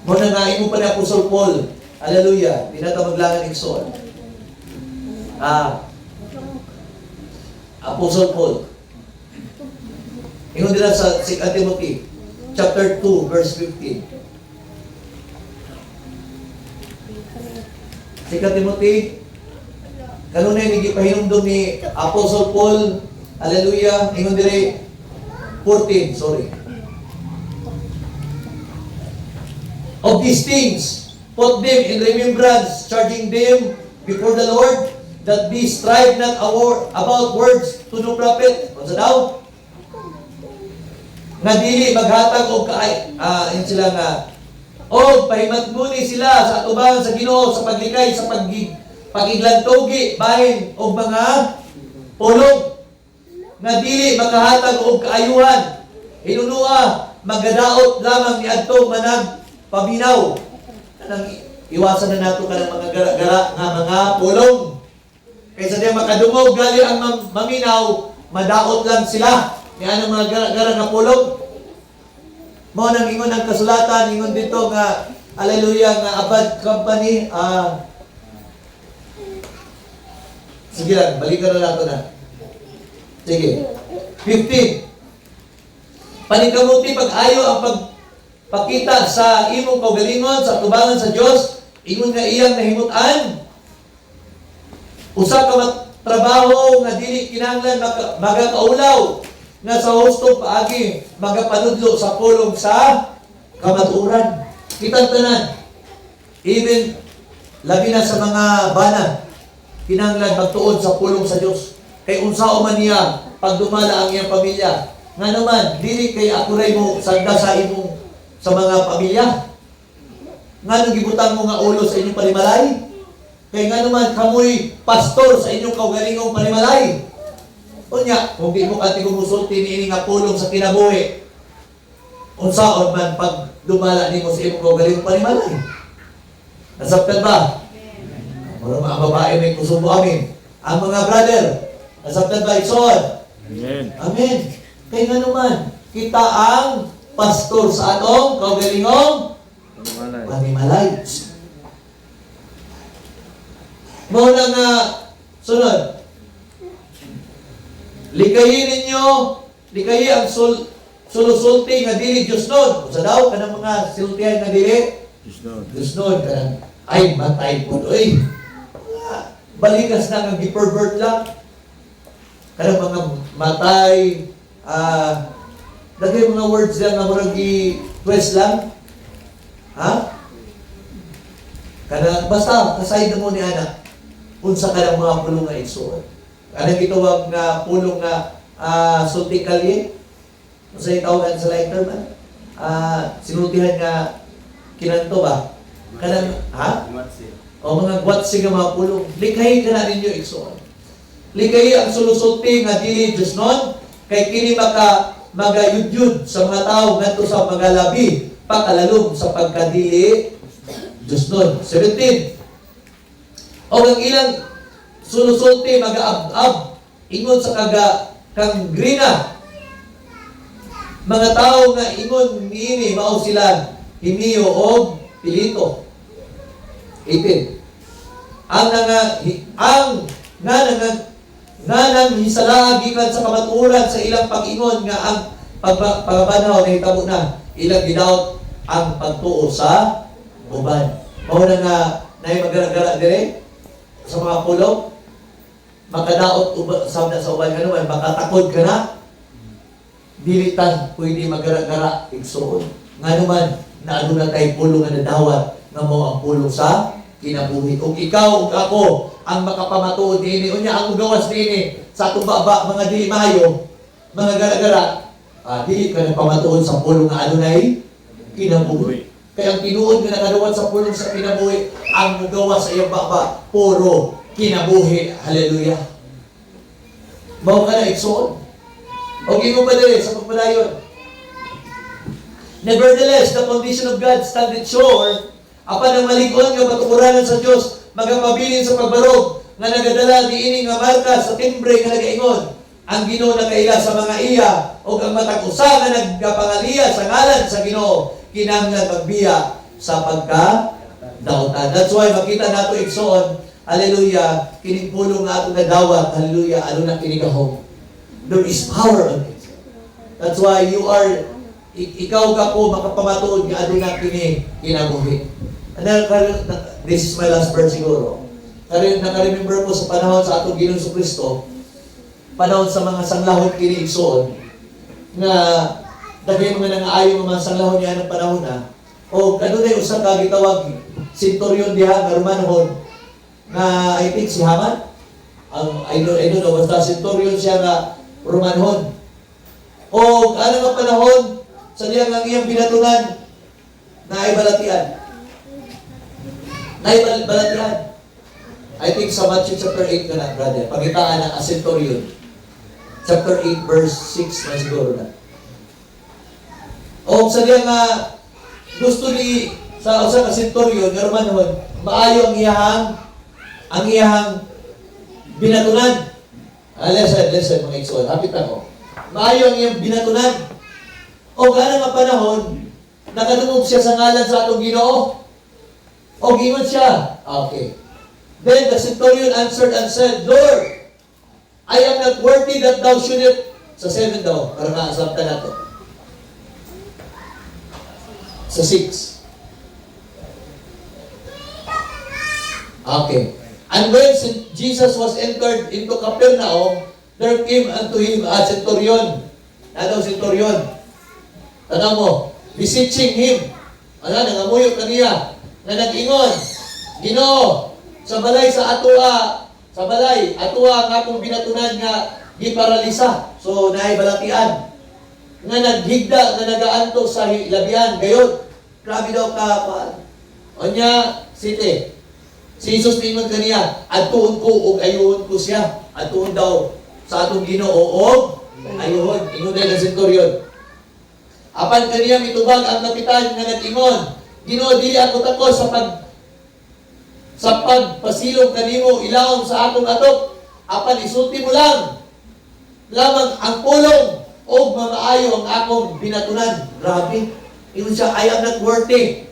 Speaker 1: Mo na nga imo pa ni Apostol Paul, hallelujah, pinatawaglangan igsoon. Apostol Paul, ingon dira sa 2 Timothy chapter 2 verse 15. 2 Timothy, kanunay ni gipahinumdum ni Apostle Paul, hallelujah, ingon dire 14, sorry. Of these things, put them in remembrance, charging them before the Lord, that we strive not about words to no profit. Ano daw? Nga dili maghatag og yun sila nga, o pahimatmuni sila sa atubangan sa Ginoo, sa paglikay, sa pagiglantogi, bahin og mga pulong. Nga dili makahatag og kaayuhan, inunua, magadaot lamang ni adto manag paminaw. Anang iwasan na nato kanang mga gara-gara nga mga pulong. Kaysa diya makadungog gali ang maminaw, madaot lang sila. Ni anong mga gara-gara nga pulong. Mao nang ingon ang kasulatan, ingon dito nga, hallelujah, nga Abad Company, sige lang, balikan na nato na. Sige. 15. Panikamuti pag-ayo ang pagpakita sa imong kaugalingon sa tubangan sa Dios, ingon nga iyang nahimutan. Usa ka trabaho nga dili kinahanglan magakaulaw nga sa hustong paagi magapanudlo sa pulong sa kamatuoran. Kitang tanan, even labi na sa mga bana, kinahanglan magtuon sa pulong sa Dios. Kay unsao man niya pag dumala ang iyang pamilya. Nga naman, dili kay akuray mo sanda sa imong sa mga pamilya. Nga nung gibutang mo nga ulo sa inyong panimalay? Kaya nga naman, kamoy pastor sa inyong kaugalingong panimalay. Unya, kung di mo kati kumusulti ni nga pulong sa kinabuhi, unsaon man pag dumala ni mo sa inyong kaugalingong panimalay. Nasabtan ba? Mga mga babae may kusubo amin. Ang mga brother, nasabtan ba ikson?
Speaker 2: Amen.
Speaker 1: Amen. Kaya nga naman, kita ang pastor sa atong kaugalingong
Speaker 2: Panimalay.
Speaker 1: panimalay. Muna nga, sunod. Likayin ninyo, likayi ang sulusulti nga dili Diyos nun. Sa daw, kanang mga sultihan nga dili
Speaker 2: Diyos Lord.
Speaker 1: Diyos nun. Kanang, ay, matay po. Uy, balikas na nga gi-pervert lang. Kanang mga matay, dagay mga words lang nga murag gi-twist lang. Ha? Kanang, basta, kasay na mo ni anak. Unsa ka ng mga pulong nga igsuon. Anong gitawag nga pulong nga sulti kalye? Unsa itawagan sa lighter man? Sinultihan nga kinanto ba? Kanang, ha? O mga gwatsi nga mga pulong. Likay ka na ninyo igsuon. Likay ang sulusulti nga dili Diyos nun, kay kini magayudyud sa mga tao ngadto sa mga labi, pakalalom sa pagkadili Diyos nun. 17. O ang ilang sulusulti mag-aab-ab ingon sa kang grina. Mga tao nga ingon niini mao sila himiyo o pilito. 18. Nang hisala gikan sa kamatuoran sa ilang pag-ingon nga ang pagpabanaw na hitabo na ilang gidawat ang pagtuo sa uban. Mao na nga nay magara-gara dire sa mga pulong, makadaot sabda sa uban nga naman, makatakod ka na, dilitan, pwede magara-gara, igsuon. Nga naman, na ano na tayo pulong nga nadawat, nga mo ang pulong sa kinabuhi. Kung ikaw, ug ako, ang makapamatuod niini, unya ang ugawas niini, sa atong baba, mga dili mayo, mga gara-gara, dili ka nagpamatuod sa pulong nga ano na kinabuhi. Kaya ang tinuod nga nakaduwan sa pulong sa kinabuhi, ang nagawa sa iyong baba, puro kinabuhi. Hallelujah. Mao ka na igsoon. O gingo ba dili sa pagpadayon? Nevertheless, the condition of God standeth sure, apan ang malig-on nga patukuranan sa Dios, magapabilin sa pagbarog, nga nagadala ni ining nga marka sa timbre nga nagaingon, ang Ginoo nakaila sa mga iya, o ang matag usa nga nagkapangaliya sa ngalan sa Ginoo, kinahanglan magbiya sa pagka-dautan. That's why makita nato igsoon, hallelujah, kining pulong nga ato nadawat, hallelujah, ano na kinigahom. There is power on it. That's why you are, ikaw ka po makapamatuod nga ano na kinabuhi. And then, this is my last verse siguro. Naka-remember ko sa panahon sa atong Ginoong Kristo, panahon sa mga sanglahon kini igsoon, nga dagay mga nangaayo mga sanglahon niya ng panahon na, o ano na yung usang kagitawag, Centurion diha, nga Romanhon, na I think si Haman, I don't know, basta Centurion siya nga Romanhon. O ano nga panahon, sa diya nga iyang binatunan, na ay balatian. Na ay balatian. I think sa Matthew chapter 8 ka na, brother, pagitaan ng Centurion. Chapter 8, verse 6 na siguro na. O sa diya nga gusto ni sa usa ka Centurion nga Romanhon, maayo ang iyahang binatunan. Listen mga igsoon, hapit ako. Maayo ang iyang binatunan. O gana nga panahon, nakadungog siya sa ngalan sa atong Ginoo. O gingon siya. Okay. Then the Centurion answered and said, Lord, I am not worthy that thou shouldest, sa 7 daw, para maasabtan nato. Sa 6. Okay. And when Jesus was entered into Capernaum, there came unto him a centurion. Ano centurion? Tanaw mo, beseeching him. Nangamuyo kaniya, na nag-ingon, Ginoo, sa balay atua nga akong binatunan nga giparalisa. So, naibalatian. Nga naghigda, nga nagaanto sa labihan. Gayon, grabe daw ka, O niya, site. Si Jesus ningon kaniya, atuon ko ug ayuhon ko siya. Atuon daw sa atong Ginoo ug ayuhon. Ingon dahil ang senturyon. Apan kaniya mitubag ang kapitan nga nag-ingon, Ginoo, dili ako tako sa pagpasilong kanimo ilawom sa akong atok. Apan isulti mo lang lamang ang pulong o mamaayo ang akong binatunan. Grabe. Ingon siya, I am not worthy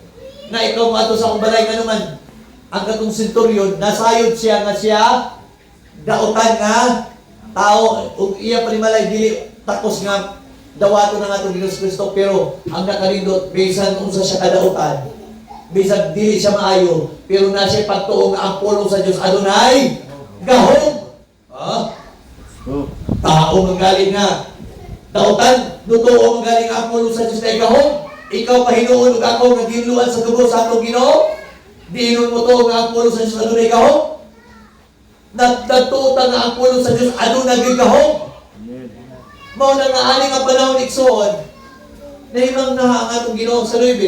Speaker 1: na ikaw mo ato sa akong balay. Nga naman, ang katong senturyon, nasayod siya nga siya, dautan nga, tao, ug iya palimalay, dili takos nga, dawato na nga itong Diyos Kristo, pero ang nakalindot, bisan unsa siya kadautan, bisan dili siya maayo, pero na siya pagtuong ang pulong sa Diyos, adunay, gahom.
Speaker 2: Oh.
Speaker 1: Tao magaling nga, dautan, nutuo magaling ang pulong sa Diyos na gahom. Ikaw pahinuon ug ako nga ginluan sa dugo sa atong Ginoo. Diinon mo to nga ang pulong sa Diyos adunay gahom. Nagtuutan nga ang pulong sa Diyos adunay gahom. Mao na nga ani nga panahon igsoon. Nahimang na ang atong Ginoo sa 9.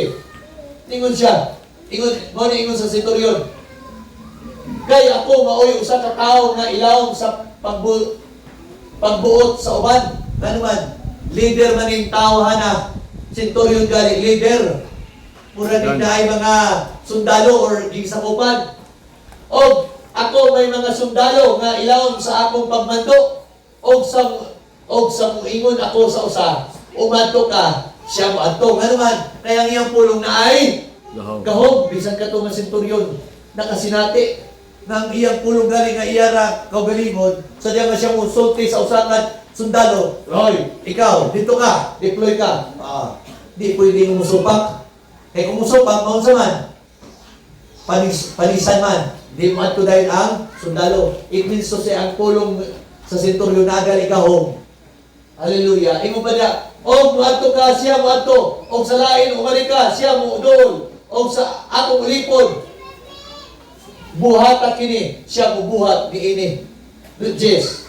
Speaker 1: Ingon siya. Mao ni ingon sa senturyon. Kay ako maoy usa ka tawo nga ilawom sa pagbuot sa uban. Ano man, leader man ning tawo hana. Senturyon gali leader. Mura din na ay mga sundalo or gisakupan. O ako may mga sundalo nga ilawom sa akong pagmando. O sa muingon ako sa usa. Umadto ka, siya mo adto. Nga naman, kaya ang iyang pulong na ay gahom. Bisan ka nga senturyon. Nakasinati. Nga ang iyang pulong gali nga iyara kaugalingon. Sadya nga siya mo sulti sa usakan sundalo. Hoy, ikaw, dito ka, deploy ka. Di pwede mo musupak. Kaya kung musupak, maunsa man. Panisan man. Di mo ato dahil ang sundalo. It means to say, ang pulong sa senturyon na agal ikahom. Hallelujah. Imo pa niya, o muadto ka, siya muadto. O sa lain, umali ka, siya muudol. O sa akong ulipon. Buhat kini, siya mubuhat ni ini. Yes.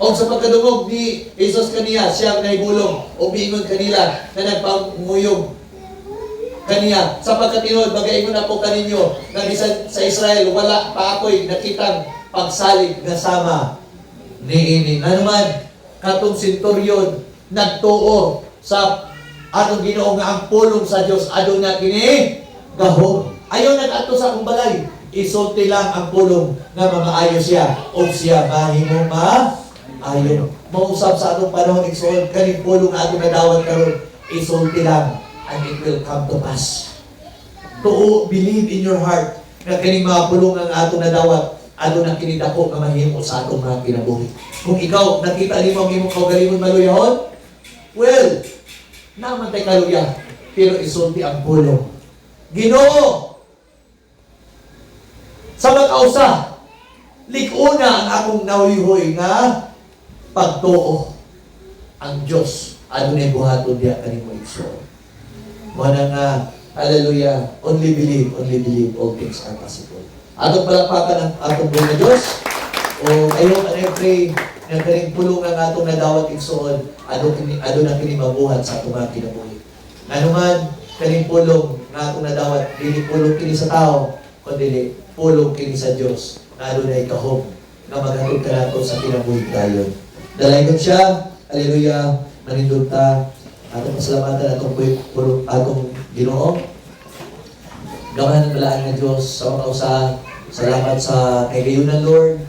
Speaker 1: O sa pagkadungog ni Jesus kaniya, siya naibulong o biingon kanila na nagpanguyog kaniya. Sapagkat tinod, magaingon ako kaninyo na sa Israel, wala pa ako'y nakitang pagsalig na sama ni ini. Ano man, katong senturyon, nagtuo sa atong Ginoo nga ang pulong sa Dios adto na kini gahom. Ayaw nag-ato sa akong balay. Isulti lang ang pulong nga mamaayo siya o siya mahimong ayaw. Mausap sa atong panahon, igsoon, kaning pulong nga atong nadawat karon, isulti lang, and it will come to pass. To believe in your heart, na kaning mga pulong nga atong nadawat, ano na kinidako nga mahimo sa atong mga kinabuhi. Kung ikaw, nakita nimo ang imong kaugalingon maluyahon, well, naman tayo kaluya, pero isulti ang pulong. Ginoo! Sa magkausa, likuna ang akong nawiyhoy nga pagtuo ang Diyos adunay buhaton diya kanimo igsoon. Mao na nga hallelujah, only believe, all things are possible. Atong palakpakan ang atong buhay na Diyos. O ayo ka na pray nga kaning pulong ang atong nadawat igsoon adto na kini mabuhat sa atong mga kinabuhi. Ano man kaning pulong nga atong nadawat, dili pulong kini sa tao, kundi pulong kini sa Dios na adunay gahom nga maghatod kanato sa kinabuhi dayon. Dalaygon siya, hallelujah, manindot ta, atong pasalamatan atong Ginoo. Gamahan ng balaan nga Diyos sa mga usahan. Salamat sa kagayunan, Lord.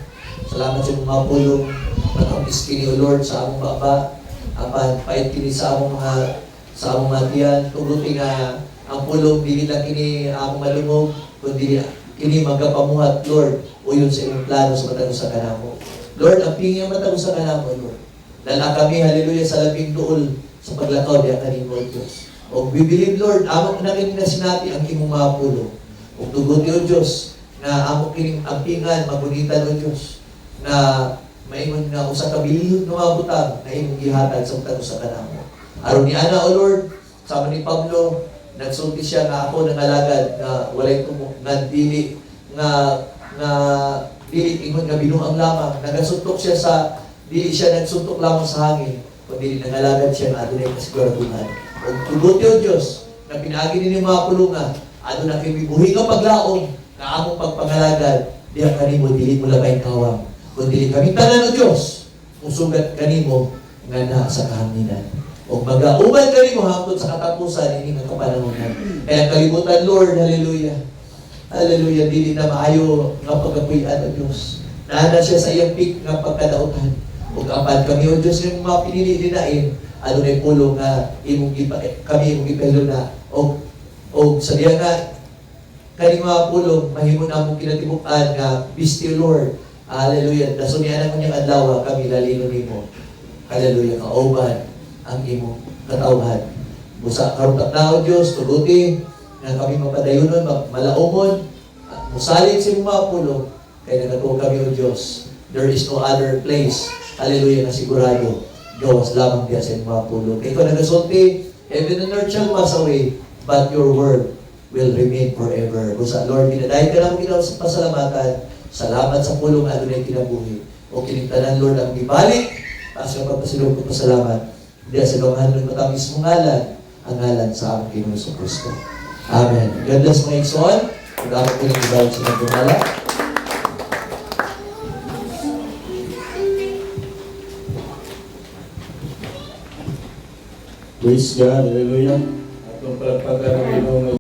Speaker 1: Salamat sa mga pulong nakampis kini, O Lord, sa among baba. Apan, pait kini sa among mga tiyan. Tuguti nga ang pulong dili lang kini among malumog, kundi kini magapamuhat, Lord, uyon sa imong plano sa matag sa kanamo. Lord, ang pingi ang matag sa kanamo, Lord. Dala kami, hallelujah, sa labing duol sa paglakaw diya kanimo, Diyos. O we believe, Lord, amo na kini na sinati ang imong mga pulong. O tuguti, O Diyos, na amo kining ampingan, magunitan, O Diyos, na maingon nga usa ka bilyon nga mga butang na imong gihatag sa matag sa kanamo. Aron ni ana, O Lord, sama ni Pablo, nagsulti siya nga ako nangalagad na walay nga dili ingon nga binuang lamang. Nagasuntok siya sa dili siya nagsuntok lamang sa hangin, kundi nangalagad siya nga adunay kasiguraduhan. Ug tuguti, O Dios, na pinaagi ni mga pulungan ano na kami buhi nga paglaom, nga among pagpangalagad, diya kanimo, dili mo labay kawang. Kung dili kami tanan o Diyos, musugat kanimo, nga na sa kahanginan. O mag-auman kanimo hangtod sa katapusan, hindi nga kapanahonan. Kaya kalibutan, Lord, hallelujah. Hallelujah, dili na maayo nga pagapuyan o Diyos. Nahana siya sa iyang pik nga pagkadautan. O kapan kami o Diyos yung mga pinili dinain, ano na yung pulong nga kami imong ipelo na o sa diya nga kaning mga pulong mahimo na mong kinatibukan nga be still Lord. Hallelujah. Dasunian mo niyang adlaw kami lalino nimo. Hallelujah. Kauban ang imong katawhan. Busa karon na o Dios tuguti nga kami mapadayonon malaumon musalig sa imong mga pulong kay nagatuo kami o Dios. There is no other place. Hallelujah na sigurado. Gawas lamang diya sa mga pulong. Kaya kung nagasulti, heaven and earth shall pass away, but your word will remain forever. Kung sa Lord, dinadahin ka lang ginawa sa pasalamatan, salamat sa pulong ano na yung kinabuhi. O kinigtanan, Lord, ang ibalik, taas ka pagpasilog ko pasalamat. Diya sa gawang ng matamis mong ngalan, ang ngalan sa aming Kinuso Kristo. Amen. God bless mga ikson. Kung ako po yung ibalik sa nagkumala.
Speaker 2: Praise God, hallelujah. At kung palagpagan ng Panginoon